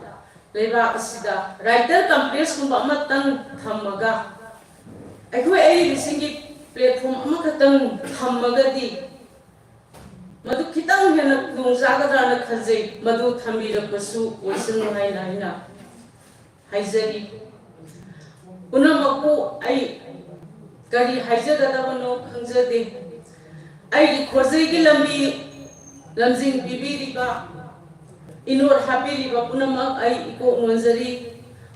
leba asida writer complex kumba amatang thamaga aikhoi ai bisingi platform amakatang thamagadi madu khitang hena nungjagadana khajai madu thambirapasu oisanu haina haijari unamaku ai kari haijagadabano khangjade ai khorjai lambi lamjing bibiriba inor hapiriba punamak ai iko nonjari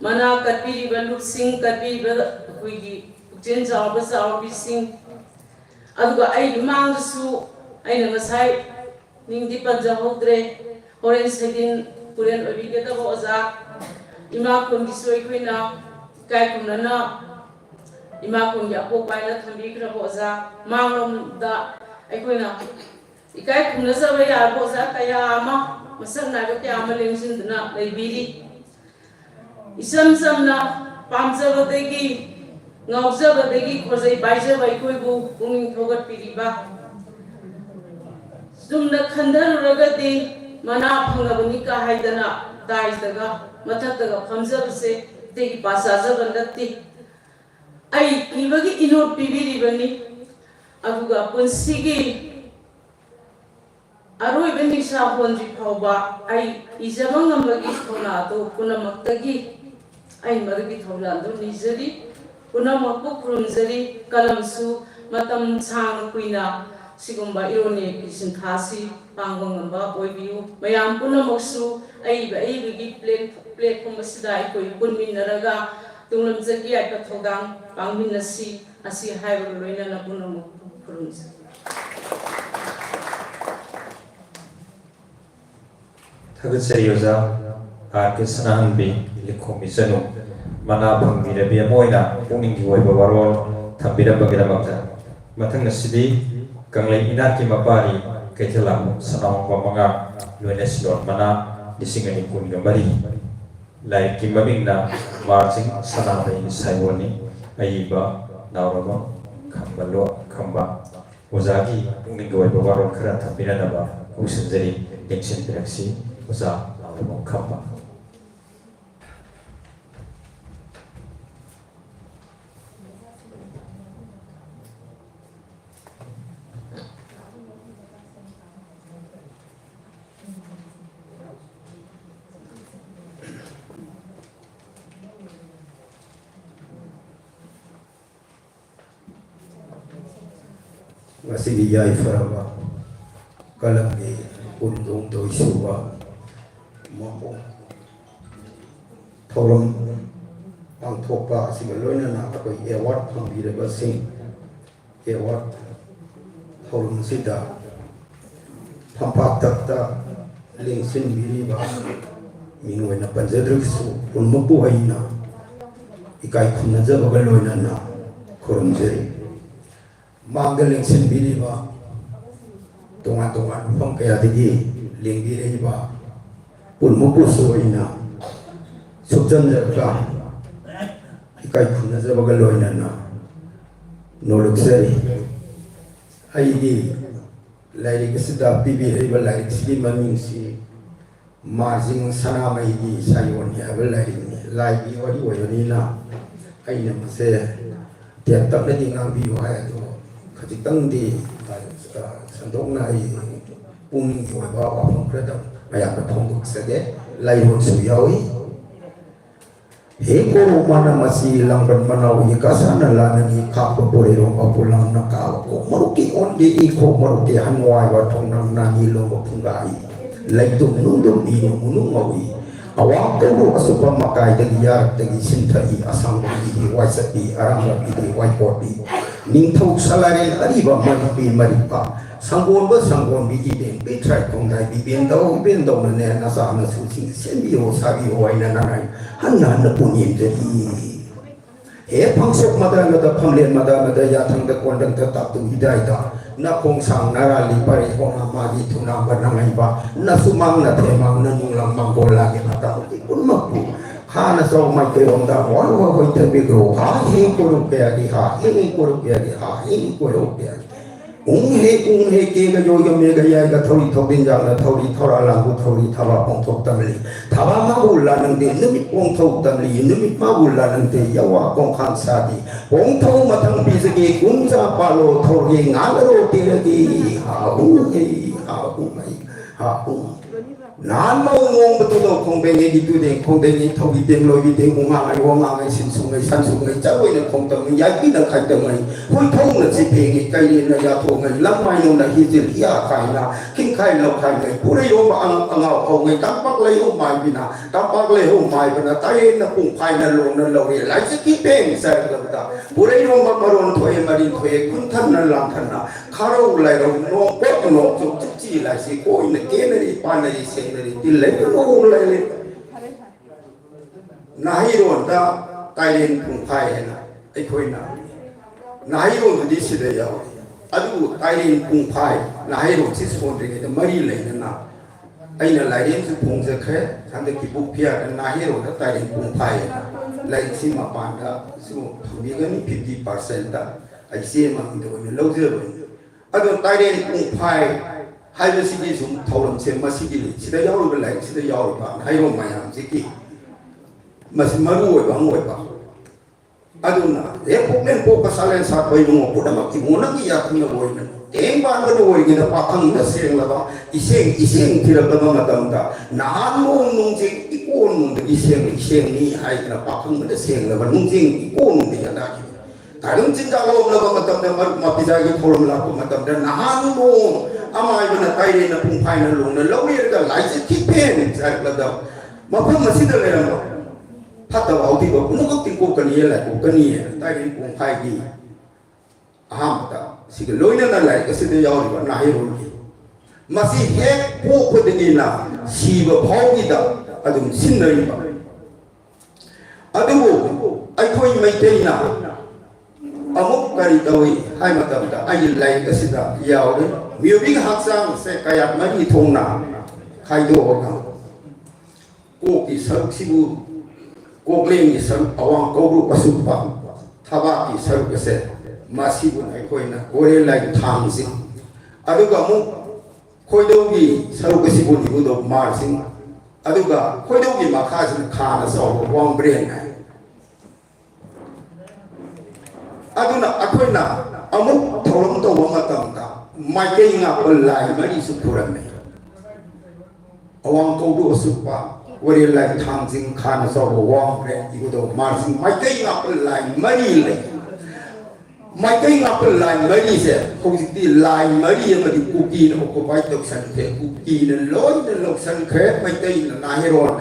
mana katpiriba luksing katpiriba koigi pukchen jawba jawbising aduga ai mangsu aina ngasai ningdi panjahogdre horen segin puren obigetaba oza ima kun gisoi kuina kai kunana ima kun ya ko paila thambi kra boza mangrom da ai kuina ikai kunna zaba ya boza kaya ama masan na ga kya amaleng sindna leibiri isam samna pamjaba degi ngaujaba degi khojai baija bai koi bu unging thogat piriba sumna khandar ragati mana phangabani ka haidana daisdaga mathakdaga phamjabse tegi pasajaba natti ai ibagi inor pibiribani aduga punsigi aroi beni sa honji phauba ai ijabang ambagi thona to punamaktagi ai margi tholan do nijari punamakku khurumjari kalamsu matam chang kuina sigumba irone kisin khasi pangbang amba oibiu mayam punamaksu ai bagi platform asida ai koi punminaraga tunglam jagi ai pathogang pangminasi asi haiba loina na punamakku khurumjari Thagat seriosa ke sanahan bi likho misanu mana phangmira bi moina puning gi wai bawarol thambira bagera makta mathang nasidi kanglai inat ki mapari kaithala sanang pamanga loina silon mana disingani kun gambari lai ki mamingna marching sanamai saiwoni aiba nawraba khambalo khamba ozagi puning gi wai bawarol khara thambira naba usinjari tension piraksi usa nawraba khamba masih yai farawa kalam ni undung to isuwa mo tholam ang thopa sigaloi na ko award phang bi ba sing award tholam sida phampak takta ling sin bi ba mingoi na panjadru su unmupu haina ikai khunna jabagaloi na korum jeri Manggaling sendiri ba, tungan-tungan pang kaya tigi linggir ba, pun mupuso ina, subjan jaka, ikai kuna jabagaloy na, noluk seri, ay di, lagi kesedap bibi ba lagi segi maming si, marjing sana may di sayon ya ba lagi wadi na, ay naman se, tiap tak na tingang biyo ay to. Kajitang di sandok na pun iwa ba ang kredam ayam patong sege layon suyawi heko mana masih langkan mana wi kasana lana ni ka popore ro papulang na ka ko maruki on di iko maruki hanwai wa thong nam na ni lo pungai laitung nundum di munung mawi awang telu asupa makai tegi sintai asang di waisati arang di waipoti ning thau salare ariba manpi maripa sanggon biji den betrai kongai ben do na ne na sa na su sing senbio sabi oi na nai hanna na punin jadi he pangsok mada phamlen mada ya thang da kondang ta ta tu hidai da na kong sang na li pare ko na ma di tu na ba na ngai ba na sumang na themang na nung lang mang ko lagi na ta pun maku khana so mai ke ong da wa ho te bi gro ha he ko ru pe di ha he ko ru pe di ha he ko ru pe ung he ke ga yo ga me ga ya ga thori thobin jang na thori thora la gu thori thaba pong thok tam li thaba ma ul la nang de numi pong thok tam li numi ma ul la nang de yawa kong khan sa di pong thok ma thang bi se ge kun sa pa lo thor ge nga ro ti le gi ha hu mai ha hu nan mau ngong betul tu kong bengi gitu deh kong bengi thau di deng loi di deng ngai sin sungai san sungai cawe na kong tang ya ki na khai tang ngai hui thong na si bengi kai ni na ya thong ngai lam mai no na hi jil ya khai na king khai lo khai ngai pura yo ma ang ngau kong ngai tam pak le ho mai bina tam pak le ho mai bina tai na kung khai na lo ye lai si ki beng sa la ta pura yo ma maron thoi mari thoi kun than na lang than na kharo lai ro no ko no chu chi lai si ko in ke na ri pa na ri se dari tilai no lai nahi ron da tailen pung phai na ai khoi na nahi ron di sida ya adu tailen pung phai nahi ron si son de da mari lai na ai na lai ren su pung se khe thang de ki bu phia nahi ron da tailen pung phai lai si ma pan da su bi ga ni 50% da ai se ma ndo ni lo je adu tailen pung phai hai mươi sinh xuống thầu làm xem mà sinh gì chỉได้giáo rồi lại chỉได้giáo rồi bạn hay không mày làm gì kì mà sinh mới ngồi bạn aduna để phục lên phục cái sao lên sát bay ngồi phục đâm cái muốn nó cái gì cũng ngồi mình tiếng bạn cái ngồi cái nó phát thanh nó xem là đó iseng thì là cái mà tâm ta nán nung gì cái côn nung cái iseng ní hay cái nó phát thanh nó xem là vẫn nung gì cái côn nung thì là 다른 진짜로 나가 맞담다 막 비자게 포럼 라고 맞담다 나한모 아마 이거는 타이레나 풍파이나 롱나 로리가 라이스 키펜 잘라다 막그 마시들래라 뭐 하다 어디가 누가 띵고 거니라 고 거니 타이레 풍파이기 아함다 시가 로이나 라이 그세데 야오리가 나이로기 마시 핵 포코드니나 시버 파오기다 아주 신너이바 아두고 아이코이 메이테이나 amuk kari tawi hai matam da ai lai ka sida yaw de music hak sang se kaya mari thong na khai do ka ko ki sar sibu ko kleng ni sar awang ko ru pasu pa thaba ki sar ka se masibu ai koi na ore lai thang si adu ga mu khoi do gi sar ka sibu ni bu do mar sing adu ga khoi do gi ma kha sin kha na so wang brain na aduna akoina amuk tholom to wa matam ta mai ke nga palai mari su purame awang ko du supa wari lai thang jing khan so wang re igu do mar sing mai ke nga palai mari le ไม่ใช่งับเป็นลายไม่ดีเสียคงสิลายไม่ดียังมาดิกูกีนโอ้ก็ไปตกสันเคกูกีนล้นลกสันเคไม่ใช่นายรอน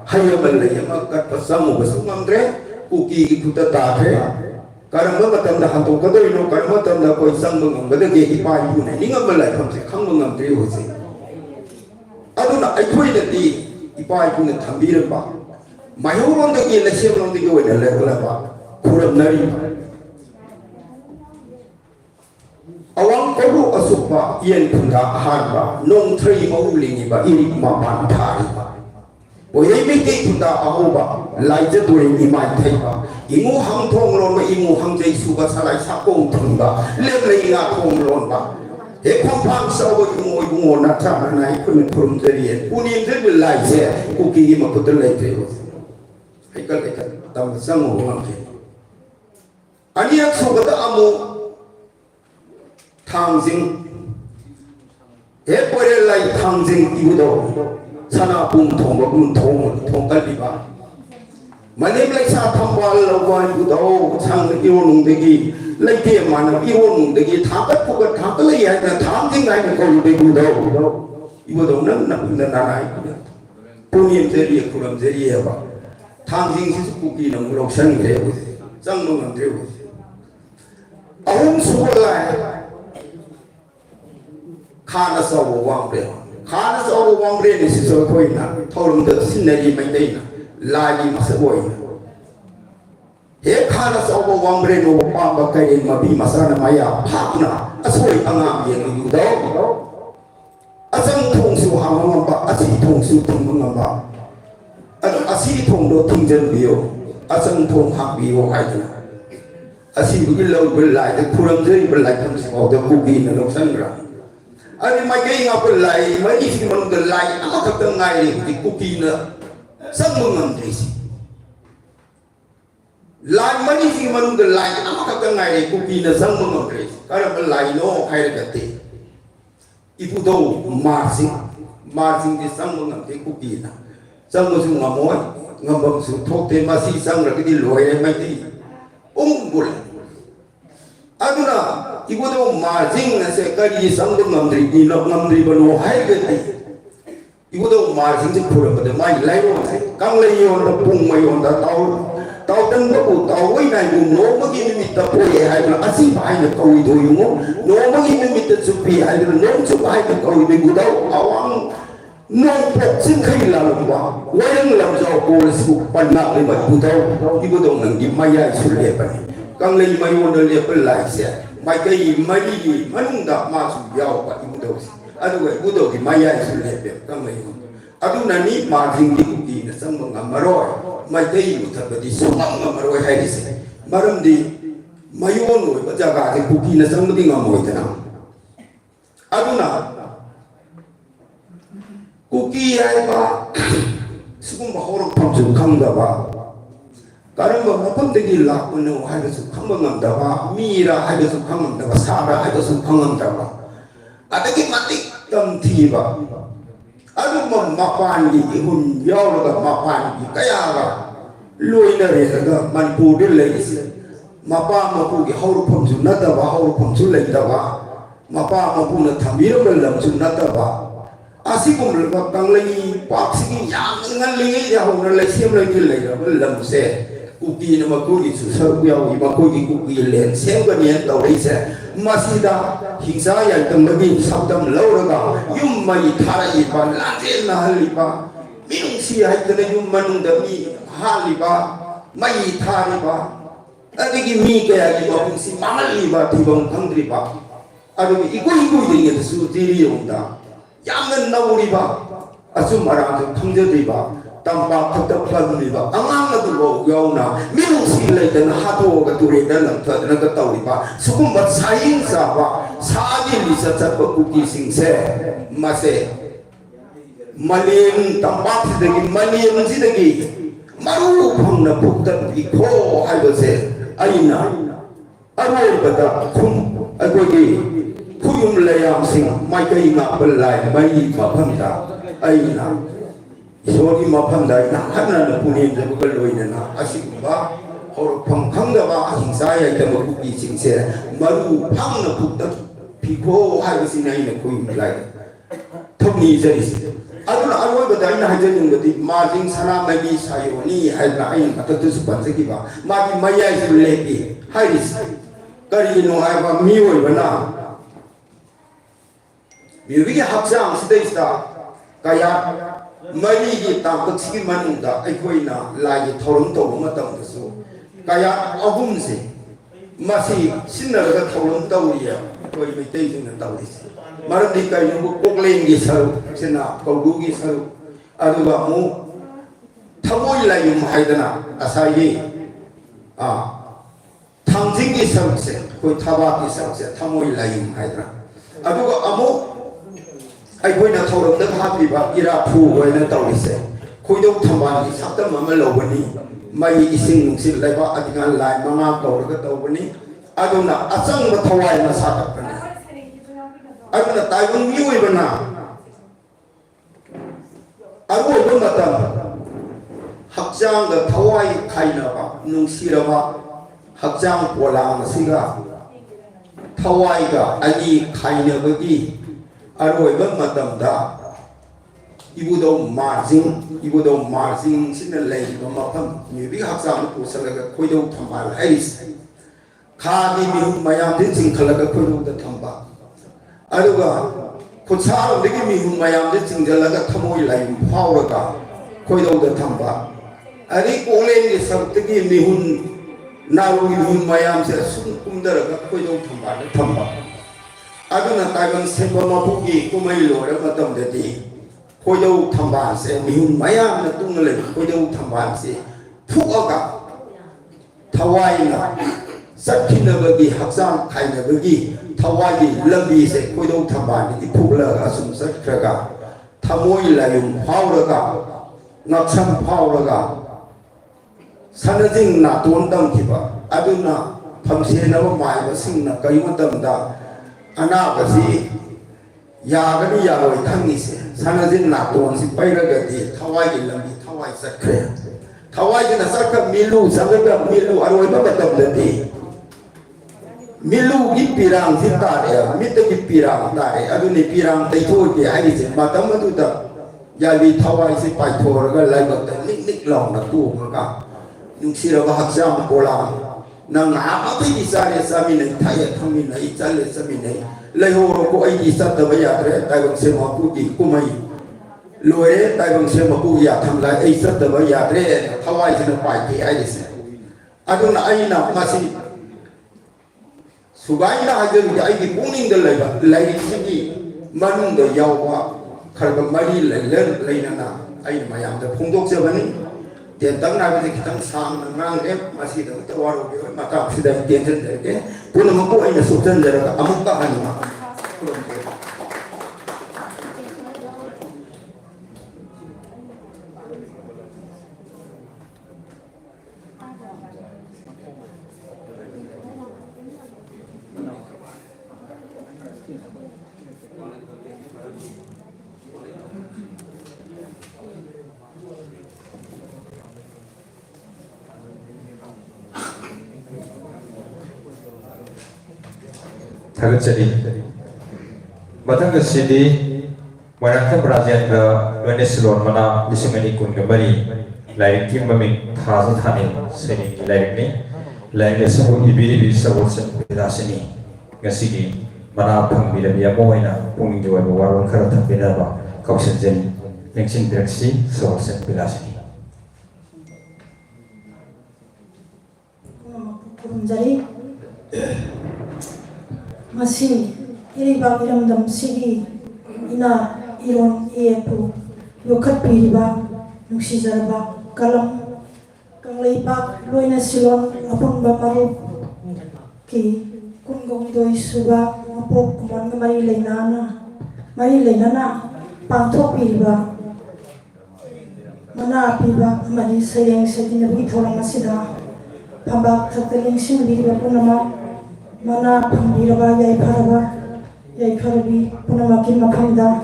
ให้มันเลยมากัดภาษาหมู่ภาษาอังกฤษกูกีพุทธตาเทkarena mereka tanda hantu kado ino karena tanda koi sang mengam kado ke ipai pun ini ngam belai kamse khang mengam tri hoise aduna aikoi dati ipai pun thambir ba mayoron de ke lesem ron de ko ne le kala ba kuram nari awang koru asukpa yen thunda ahan ba nong thri ma ulingi ba iri ma pan thari ba oye mi ke thunda aho ba lai je turing imai thai ba ingu hang thong lon ba ingu hang jai su ba salai sa kong thung ba lem lei nga thong lon ba he khom phang sa bo ingu na cha na nai kun phum jeri punim je bil lai je ku ki ma put lai te he kal ke tam sang ho ngam ke ani ak so ba amu thang jing he pore lai thang jing ibu do sana pum thong ba pum thong kal bi ba Manim lai sa thambal lawan budo sang iwon degi lai te man iwon degi thakat pukat thakalai ya na tham jing ai ko de budo ibudo nan na nai punim jeri kuram jeri ya ba tham jing si ku ki nang lok san ge sang no ngam de ahum su lai khana sa wang de ni si so koi na thorum de sin nei mai dei na lagi masa boy he khana sa bo wangre no pa ba kai ma bi masana maya phakna asoi anga ye no do asang thong su ha ma ba asi thong su thong ma ba asi thong do thing jen bio asang thong ha bio ai na asi bu lo bil lai de puram je bil lai tham sa do ku bi na lo sang ra ani mai kai nga bil lai mai si mon de lai ama ka ta ngai ri ku ki na sang mengam desi lai mani si manung de lai ama ka ngai ku pi na sang mengam desi kara bel lai no hai re kate ipu do marching di sang mengam de ku pi na sang mo su ngamoy ngambang su thok te ma si sang ra ki loi mai ti bul aduna ipu do marching na se kari sang mengam de ni no ngam de bano hai kate ibu do marching je pura pada mai lai ro kang lai yon da pung mai yon da tau tang ba ku tau wai nai bu no ma gi mi ta po ye hai na asi bai na ko do yu mo no ma gi mi ta chu pi hai na no chu bai na ko de gu do awang no po sin khai la lo ba wai dang lam zo ko su pan na le ba bu do ibu do nang gi mai ya su le ba kang lai mai yon da le pa lai se mai kai mai gi manung da ma su yao ba ibu do adu ga ibu do gi mai ya su le pe kang lai adu na ni ma jing gi ku ki na sang ma maroi mai kai mu tha ba di so ma maroi hai di se maram di mayon no ba ja ga ku ki na sang di nga moi ta na adu na ku ki ai ba sugum ba horo pam ju kham da ba karam ba ma pam de gi la ku no hai da su kham ba ngam da ba mi ra hai da su kham ngam da ba sa ra hai da su kham ngam da ba adagi mati tam thi ba adu ma pan gi hun yo lo ma pan gi kaya ga loi na re ga man pu de le ma pa ma pu gi hauru phom ju na da ba hauru phom ju le da ba ma pa ma pu na thami ro lam ju na da ba asi kum le ba kang le pa si gi yang ngan le gi ya ho na le sim le gi le ga lam se ku ki na ma ku gi su sa ku ya i ma ku gi ku gi le sem ga ni ta ri se masida hingsa ya tam gi sabdam lo ra ga yum mai thara i ba la je na li ba minung si hai ta yum manung da mi ha li ba mai thari ba adigi mi ke ya gi ba si ma li ba ti bang thang ri ba adu i ku de nge su ti ri yong da yang ngan na uri ba asu mara ga thang je ri ba tam pa thak ta plan ri ba angang na du lo yo na minung si le ta ha to ga tu ri da lang tha na ga tau ri ba su kum ba saing sa ba sa gi li sa cha ba ku ki sing se ma se malin tam pa de gi malin ji de gi maru phang na pu ta i kho ai ba se ai na aru ba da khum ai ko gi khuyum le yam sing mai kai nga ba lai mai ma pham da ai na so di ma pham da na han na pu ni de ko loi na na asi ba ꯍꯧꯔꯛꯐꯝ ꯈꯪꯗꯕ ꯑꯍꯤꯡꯁꯥ ꯌꯥꯏꯗꯕ ꯀꯨꯀꯤꯁꯤꯡꯁꯦ ꯃꯔꯨ ꯐꯪꯅ ꯄꯨꯛꯇ ꯐꯤꯈꯣ ꯍꯥꯏꯕꯁꯤꯅ ꯑꯩꯅ ꯈꯣꯏ ꯂꯥꯏ ꯊꯧꯅꯤꯖꯔꯤꯁꯦ ꯑꯗꯨꯅ ꯑꯔꯣꯏꯕꯗ ꯑꯩꯅ ꯍꯥꯏꯖꯅꯤꯡꯕꯗꯤ ꯃꯥꯔꯖꯤꯡ ꯁꯅꯥꯃꯍꯤ ꯁꯥꯌꯣꯅꯤ ꯍꯥꯏꯗꯅ ꯑꯩꯅ ꯃꯊꯛꯇꯁꯨ ꯄꯟꯖꯈꯤꯕ ꯃꯥꯒꯤ ꯃꯌꯥꯏꯁꯨ ꯂꯦꯞꯄꯤ ꯍꯥꯏꯔꯤꯁꯦ ꯀꯔꯤꯒꯤꯅꯣ ꯍꯥꯏꯕ ꯃꯤꯑꯣꯏꯕꯅ ꯃꯤꯑꯣꯏꯕꯒꯤ ꯍꯛꯆꯥꯡꯁꯤꯗꯩꯁꯤꯗ ꯀꯌꯥ ꯃꯔꯤꯒꯤ ꯇꯥꯡꯀꯛꯁꯤꯒꯤ ꯃꯅꯨꯡꯗ ꯑꯩꯈꯣꯏꯅ ꯂꯥꯏꯒꯤ ꯊꯧꯔꯝ ꯇꯧꯕ ꯃꯇꯝꯗꯁꯨ ꯀꯌꯥ ꯑꯍꯨꯝꯁꯦ ꯃꯁꯤ ꯁꯤꯟꯅꯔꯒ ꯊꯧꯔꯝ ꯇꯧꯔꯤꯌꯦ ꯑꯩꯈꯣꯏ ꯃꯩꯇꯩꯁꯤꯡꯅ ꯇꯧꯔꯤꯁꯦ ꯃꯔꯝꯗꯤ ꯀꯩꯅꯣꯕꯨ ꯀꯣꯛꯂꯦꯟꯒꯤ ꯁꯔꯨꯛꯁꯤꯅ ꯀꯧꯗꯨꯒꯤ ꯁꯔꯨꯛ ꯑꯗꯨꯒ ꯑꯃꯨꯛ ꯊꯃꯣꯏ ꯂꯥꯏꯌꯨꯝ ꯍꯥꯏꯗꯅ ꯉꯁꯥꯏꯒꯤ ꯊꯥꯡꯖꯤꯡꯒꯤ ꯁꯔꯨꯛꯁꯦ ꯑꯩꯈꯣꯏ ꯊꯕꯥꯛꯀꯤ ꯁꯔꯨꯛꯁꯦ ꯊꯃꯣꯏ ꯂꯥꯏꯌꯨꯝ ꯍꯥꯏꯗꯅ ꯑꯗꯨꯒ ꯑꯃꯨꯛ ꯑꯩꯈꯣꯏꯅ ꯊꯧꯔꯝꯗ ꯍꯥꯞꯄꯤꯕ ꯏꯔꯥꯐꯨ ꯑꯣꯏꯅ ꯇꯧꯔꯤꯁꯦ ꯈꯣꯏꯗꯧ ꯊꯝꯕꯥꯜꯒꯤ ꯁꯛꯇꯝ ꯑꯃ ꯂꯧꯕꯅꯤ ꯃꯩ ꯏꯁꯤꯡ ꯅꯨꯡꯁꯤꯠ ꯂꯩꯕꯥꯛ ꯑꯗꯤꯉꯥꯟ ꯂꯥꯏ ꯃꯉꯥ ꯀꯧꯔꯒ ꯇꯧꯕꯅꯤ ꯑꯗꯨꯅ ꯑꯆꯪꯕ ꯊꯋꯥꯏ ꯑꯃ ꯁꯥꯒꯠꯄꯅꯤ ꯑꯗꯨꯅ ꯇꯥꯏꯕꯪ ꯃꯤꯑꯣꯏꯕꯅ ꯑꯔꯣꯏꯕ ꯃꯇꯝ ꯍꯛꯆꯥꯡꯗ ꯊꯋꯥꯏ ꯈꯥꯏꯅꯕ ꯅꯨꯡꯁꯤꯔꯕ ꯍꯛꯆꯥꯡ ꯄꯣꯂꯥꯡ ꯑꯁꯤꯒ ꯊꯋꯥꯏꯒ ꯑꯅꯤ ꯈꯥꯏꯅꯕꯒꯤ ꯑꯔꯣꯏꯕ ꯃꯇꯝꯗ 이부도 마징시는 레이버 마팜 미비 학사는 고살라가 코이도 탐발 하이스 카디 미훈 마얌 딘싱 칼라가 코이도 탐바 아루가 고차로 되게 미훈 마얌 딘싱 잘라가 타모이 라임 파워가 코이도 탐바 아니 콜레니 서트기 미훈 나루기 미훈 마얌세 순 꿈다라가 코이도 탐바 아두나 따이번 세범마부기 꾸마일로라 마탐데디 코이도 탐바세 미훈 마야나 뚱을레 코이도 탐바세 푸어가 타와이나 삭히너버기 학상 카이너버기 타와이 럼비세 코이도 탐바니 푸글라가 숨삭크라가 타모일라용 파우라가 낙참 파우라가 사너징 나돈 담기바 아두나 밤새나버 마이바 싱나 까이원담다 아나바시 야가니 야로이 탕니세 사나진 나돈시 빠이라가디 타와이 람비 타와이 삭크레 타와이나 삭카 밀루 상가가 밀루 아로이바 바tam다디 밀루 기피랑 시타레 미트 기피랑 다레 아두니 피랑 테이토게 아이세 마tam마두다 야비 타와이시 빠이토르가 라이바다 닉닉 롱나 투가 눅시라가 학장 보라 nang api isare samine thaya thamina ichale samine lehoro ko ai isat da ya tre tai bang se ma pu ki kumai loe tai bang se ma pu ya tham lai ai sat da ya tre thawai jina pai ki ai se aduna ai na masi subai na ai ga ai ki puning da lai si ki manung da yaw wa khar ba mari lai na ai mayam da phongdok se bani tiền tấn này thì tăng sang ngang em mà xí được cái vào cái mà tạo xí được tiền chân đấy cái cũng là một bộ anh là sụt chân rồi là ấm cả hành mà Thagachari Matanga City Wanaka Brajendra Venezuela Mana Lisimani Kungabari Like Kim Maming Thazan Hani Seni Like Me Like the Sabu Ibiri Sabosan Vidasini Gasigi Mana Pangmira Yamoina Punging the Waron Karata Pinaba Kausan Zen Lexing Drexi Sabosan Vidasini Jadi masih iriba iramdam sigi ina iron epu yokat piriba nuksizarba kalam kangleipa loina silon apun bamaru ki kungong doi suba apok kumon mari leinana pangthok piriba mana piriba mari sayang sedina bi tholang asida phambak thakling sin biriba punama mana pambiraba yai pharabi punamaki makamda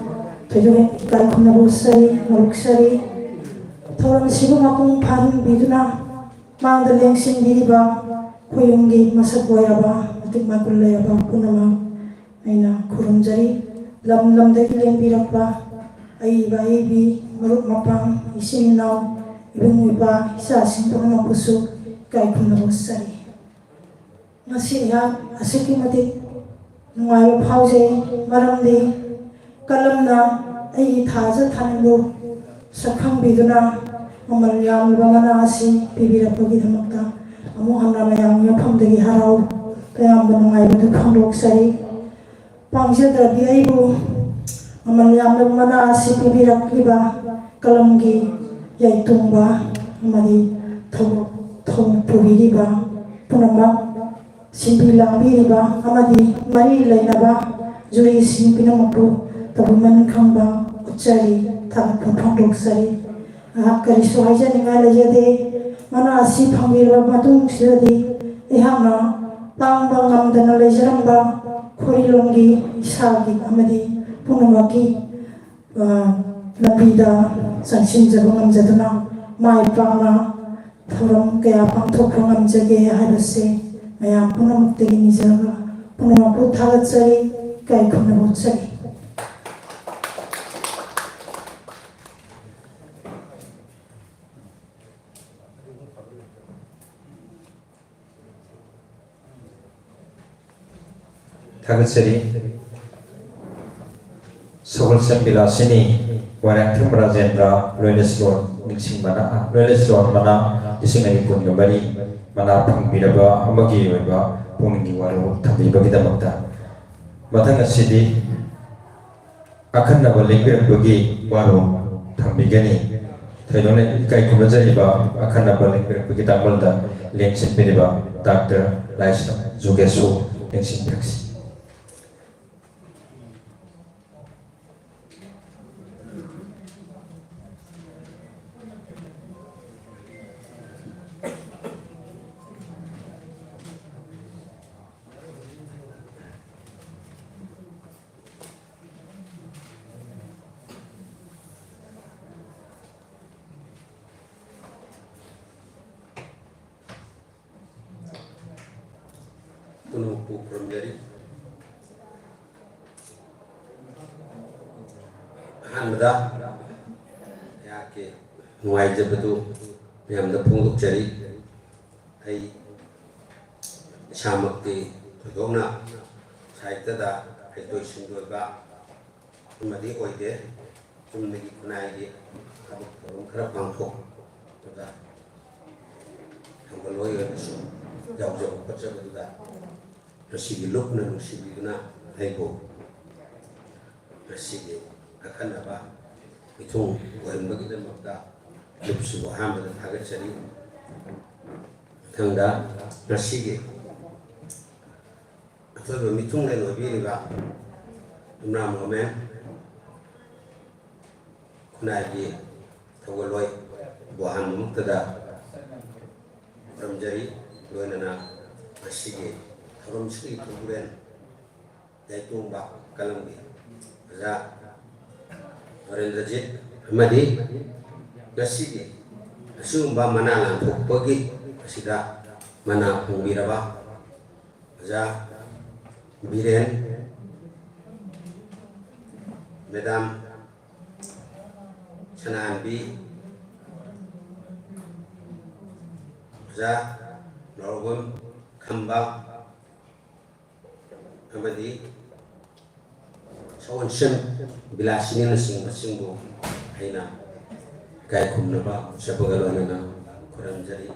tejoge kai kunabu sari maluksari thoram sibu makung pharim biduna ꯃꯥꯡꯗ ꯂꯦꯡꯁꯤꯟꯕꯤꯔꯤꯕ ꯈꯣꯏꯌꯨꯝꯒꯤ ꯃꯁꯛ ꯑꯣꯏꯔꯕ ꯃꯇꯤꯛ ꯃꯒꯨꯟ ꯂꯩꯔꯕ ꯄꯨꯝꯅꯃꯛ ꯑꯩꯅ ꯈꯨꯔꯨꯝꯖꯔꯤ ꯂꯝ ꯂꯝꯗꯒꯤ ꯂꯦꯡꯕꯤꯔꯛꯄ ꯑꯏꯕ ꯑꯏꯕꯤ ꯃꯔꯨꯞ ꯃꯄꯥꯡ ꯏꯆꯤꯟ ꯏꯅꯥꯎ ꯏꯕꯨꯡ ꯏꯄ꯭ꯋꯥ ꯏꯆꯥꯁꯤꯡ ꯄꯨꯝꯅꯃꯛꯄꯨꯁꯨ ꯏꯀꯥꯏ ꯈꯨꯝꯅꯖꯔꯤ ꯉꯁꯤ ꯑꯩꯍꯥꯛ ꯑꯁꯨꯛꯀꯤ ꯃꯇꯤꯛ ꯅꯨꯡꯉꯥꯏꯕ ꯐꯥꯎꯖꯩ ꯃꯔꯝꯗꯤ ꯀꯂꯝꯅ ꯑꯩꯒꯤ ꯊꯥꯖ ꯊꯥꯅꯤꯡꯕꯨ ꯁꯛꯈꯪꯕꯤꯗꯨꯅ ꯃꯃꯜ ꯌꯥꯝꯂꯕ ꯃꯅꯥ ꯑꯁꯤ ꯄꯤꯕꯤꯔꯛꯄꯒꯤꯗꯃꯛꯇ ꯑꯃꯨꯛ ꯍꯟꯅ ꯃꯌꯥꯝꯒꯤ ꯃꯐꯝꯗꯒꯤ ꯍꯔꯥꯎ ꯇꯌꯥꯝꯕ ꯅꯨꯡꯉꯥꯏꯕꯗꯨ ꯐꯣꯡꯗꯣꯛꯆꯔꯤ ꯄꯥꯡꯖꯗ꯭ꯔꯕꯤ ꯑꯩꯕꯨ ꯃꯃꯜ ꯌꯥꯝꯂꯕ ꯃꯅꯥ ꯑꯁꯤ ꯄꯤꯕꯤꯔꯛꯂꯤꯕ ꯀꯂꯝꯒꯤ ꯌꯩꯇꯨꯡꯕ ꯑꯃꯗꯤ ꯊꯧ ꯄꯨꯕꯤꯔꯤꯕ ꯄꯨꯝꯅꯃꯛ ꯁꯤꯟꯕꯤ ꯂꯥꯡꯕꯤꯔꯤꯕ ꯑꯃꯗꯤ ꯃꯔꯤ ꯂꯩꯅꯕ ꯖꯨꯔꯤꯁꯤꯡ ꯄꯨꯝꯅꯃꯛꯄꯨ ꯇꯧꯕꯤꯃꯟ ꯈꯪꯕ ꯎꯠꯆꯔꯤ ꯊꯥꯒꯠꯄ ꯐꯣꯡꯗꯣꯛꯆꯔꯤ ꯀꯔꯤꯁꯨ ꯍꯥꯏꯖꯅꯤꯡꯉꯥꯏ ꯂꯩꯖꯗꯦ ꯃꯅꯥ ꯑꯁꯤ ꯐꯪꯕꯤꯔꯕ ꯃꯇꯨꯡꯁꯤꯗꯗꯤ ꯑꯩꯍꯥꯛꯅ ꯇꯥꯡꯕ ꯉꯝꯗꯅ ꯂꯩꯖꯔꯝꯕ ꯈꯣꯔꯤꯂꯣꯝꯒꯤ ꯏꯁꯥꯒꯤ ꯑꯃꯗꯤ ꯄꯨꯝꯅꯃꯛꯀꯤ ꯂꯝꯕꯤꯗ ꯆꯪꯁꯤꯟꯖꯕ ꯉꯝꯖꯗꯨꯅ ꯃꯥꯏ ꯄꯥꯛꯅ ꯊꯧꯔꯝ ꯀꯌꯥ ꯄꯥꯡꯊꯣꯛꯄ ꯉꯝꯖꯒꯦ ꯍꯥꯏꯕꯁꯤ ꯃꯌꯥꯝ ꯄꯨꯝꯅꯃꯛꯇꯒꯤ ꯅꯤꯖꯔꯒ ꯄꯨꯝꯅꯃꯛꯄꯨ ꯊꯥꯒꯠꯆꯔꯤ ꯏꯀꯥꯏ ꯈꯨꯝꯅꯕ ꯎꯠꯆꯔꯤ थागतसरी सगलसन बिलासिनी वारांथम राजेंद्र लोयनेस्लोन निसिंगमना लोयनेस्लोन मना इसिंगनि पुंगबरी मना फंगबिरबा अमगी ओइबा पुंगि वारो थबिबगिदमक्ता मथंग असिदि अखन्नब लेंबिरबगी वारो थंबिगनि थैदोने इकाई खुमजरिबा अखन्नब लेंबिरबगी तामलदा लेंसिनबिरिबा डॉक्टर लाइसम जुगेसु लेंसिनबिरक्सि Penumpu Pramjari Hamda Yake Nuai Jabatu Yam the Punguk Cherry Ai Shamakti Dona Saitada Hitoishin Doga Madi Oide Umnagi Kunai Krapangko Hambaloi Jauh Pachabada Masih look na masih na haibo masih akan apa itu orang begitu makta lupsu ham dan harga cari tangga masih atau bermitung dan lebih riba enam momen kunai tawaloi buahan muktada ramjari loy nana masih From Sri Tuguren, Yaitumba, Kalambi, Za, Rendrajit, Madi, Nasidi, Sumba Manala, Poggi, Sida, Mana Pungiraba, Za, Biren, Madame Chananbi, Za, Norwam, Kamba, Amadi Sawan Shem Bilasini Nasing Masingbo Haina Kai Kumnaba Shapagalana Kuran Jari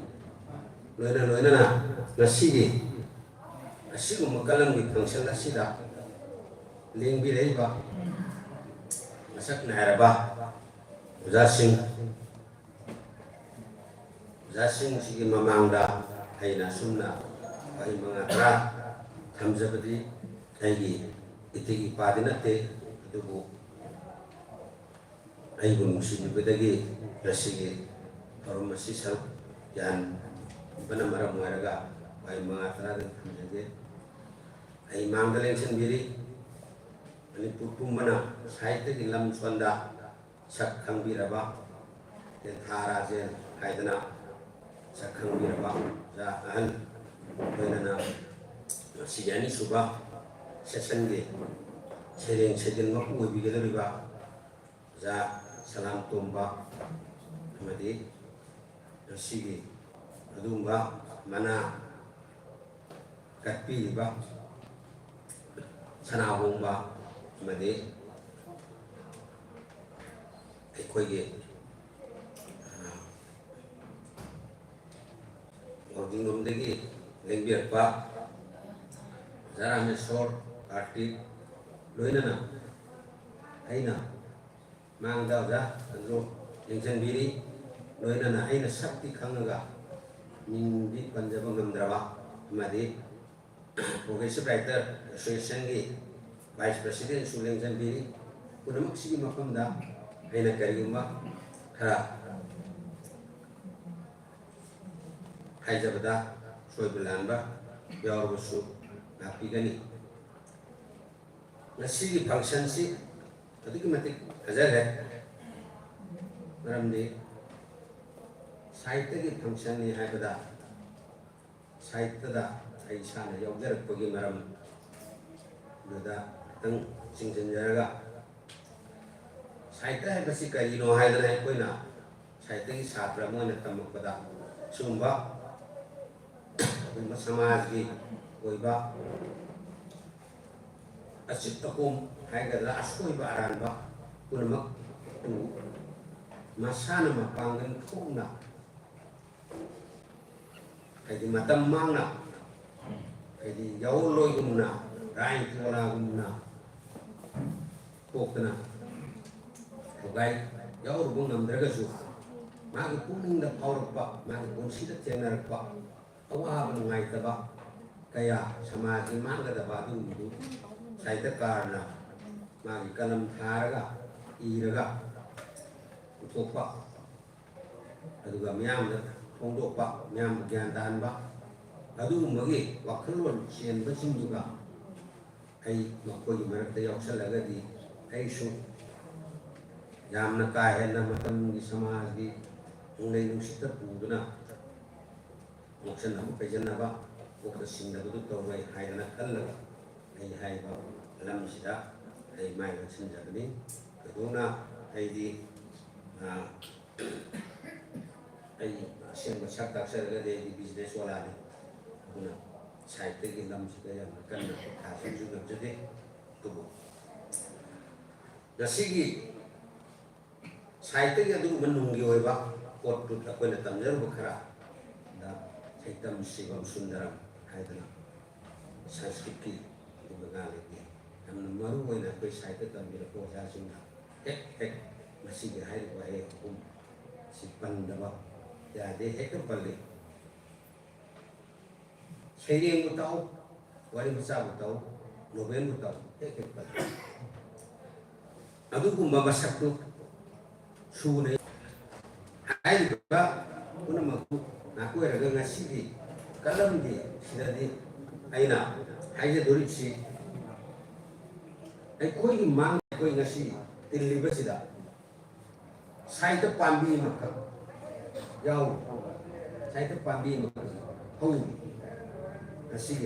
Loina Nasidi Asigu Makalang with Function Nasida Ling Bileba Masak Nairaba Zasing Sigi Mamanga Haina Sumna Hai Mangatra Hamzabadi Aigi Itigi Padinate Dubu Aigun Sibidagi Rasigi Farmasi Sal Yan Panamara Maraga by Mangatra and Hamzade Ai Mangalan Sandiri Maniputumana Saita Lam Swanda Sak Kambiraba then Harazen Haidana sakhangbiraba ja ahan loinana sigani suba session ge sereng sedin mapu oibigedoriba ja salam tomba amadi sigi adumba mana katpiriba sanahongba amadi ꯑꯩꯈꯣꯏꯒꯤ ꯋꯥꯔꯒꯤꯡꯔꯣꯝꯗꯒꯤ ꯂꯦꯡꯕꯤꯔꯛꯄ ꯖꯥꯔꯥꯃꯦꯁꯣꯔ ꯀꯥꯔꯇꯤꯛ ꯂꯣꯏꯅꯅ ꯑꯩꯅ ꯃꯥꯡꯗ ꯑꯣꯖꯥ ꯑꯗꯨ ꯌꯦꯡꯁꯤꯟꯕꯤꯔꯤ ꯂꯣꯏꯅꯅ ꯑꯩꯅ ꯁꯛꯇꯤ ꯈꯪꯉꯒ ꯃꯤꯡꯗꯤ ꯄꯟꯖꯕ ꯉꯝꯗ꯭ꯔꯕ ꯑꯃꯗꯤ ꯄ꯭ꯔꯣꯒ꯭ꯔꯦꯁꯤꯞ ꯔꯥꯏꯇꯔ ꯑꯦꯁꯣꯁꯤꯌꯦꯁꯟꯒꯤ ꯚꯥꯏꯁ ꯄ꯭ꯔꯁꯤꯗꯦꯟꯁꯨ ꯌꯦꯡꯁꯤꯟꯕꯤꯔꯤ ꯄꯨꯝꯅꯃꯛꯁꯤꯒꯤ ꯃꯐꯝꯗ ꯑꯩꯅ ꯀꯔꯤꯒꯨꯝꯕ ꯈꯔ ꯍꯥꯏꯖꯕꯗ ꯁꯣꯏꯕ ꯂꯥꯟꯕ ꯌꯥꯎꯔꯕꯁꯨ ꯉꯥꯛꯄꯤꯒꯅꯤ ꯉꯁꯤꯒꯤ ꯐꯪꯁꯟꯁꯤ ꯑꯗꯨꯛꯀꯤ ꯃꯇꯤꯛ ꯐꯖꯈ꯭ꯔꯦ ꯃꯔꯝꯗꯤ ꯁꯥꯍꯤꯇ꯭ꯌꯒꯤ ꯐꯪꯁꯟꯅꯤ ꯍꯥꯏꯕꯗ ꯁꯥꯍꯤꯇ꯭ꯌꯗ ꯑꯩ ꯏꯁꯥꯅ ꯌꯥꯎꯖꯔꯛꯄꯒꯤ ꯃꯔꯝ ꯑꯗꯨꯗ ꯈꯤꯇꯪ ꯆꯤꯡꯁꯤꯟꯖꯔꯒ साहित्य है बसी कई नो है ना कोई ना साहित्य की छात्र मोन तम पदा सुंबा समाज की कोई बा अचित तकुम है गदला असकोई बा अरानबा पुनमक तु मसान मपांगन खोना है मतम मांगना है याव लोय गुमना राय तोला गुमना पोकना gai yaurubung namdragasu magi puning paurpa magi punsida tenarpa awaba ngaitaba kaya samaji mangadaba du saita karna magi kalam tharaga iraga utokpa aduga miyamda phongdokpa miyam gyan danba adu magi wakhalon chenba singduga ai makoi marakta yauksalagadi ai su yamna ka henna matam gi samaj gi ungai nusita puduna mokshan am pejana ba okda singda du to wai haina kalla ai hai ba lam sida ai mai ga sinja ni kaduna ai di ai sen ba sak tak ser ga de di business wala ni kuna sai te gi lam sida ya kanna ka sin ju ga jade to dasigi साहित्य के मनुंगी होइबा pot टुट अकोइना तमजरबा खरा दा साहित्यम शिवम सुंदरम हाइदना संस्कृत की बगाले की हम मरु होइना कोई साहित्य तमबिर को जासिंगा एक मसी के हाइ को है हुकुम सिपंदबा या दे एक पल्ले शेरिंग बताओ वारी मसा बताओ नोबेल बताओ एक पल्ले अदुगुम्बा मसक्तु सुने hai ba kuna maku naku eraga ngasidi kalam di sidadi aina haije dori si ai koi mang koi ngasi tilliba sida sai ta pambi makka yau sai ta pambi makka hau ngasidi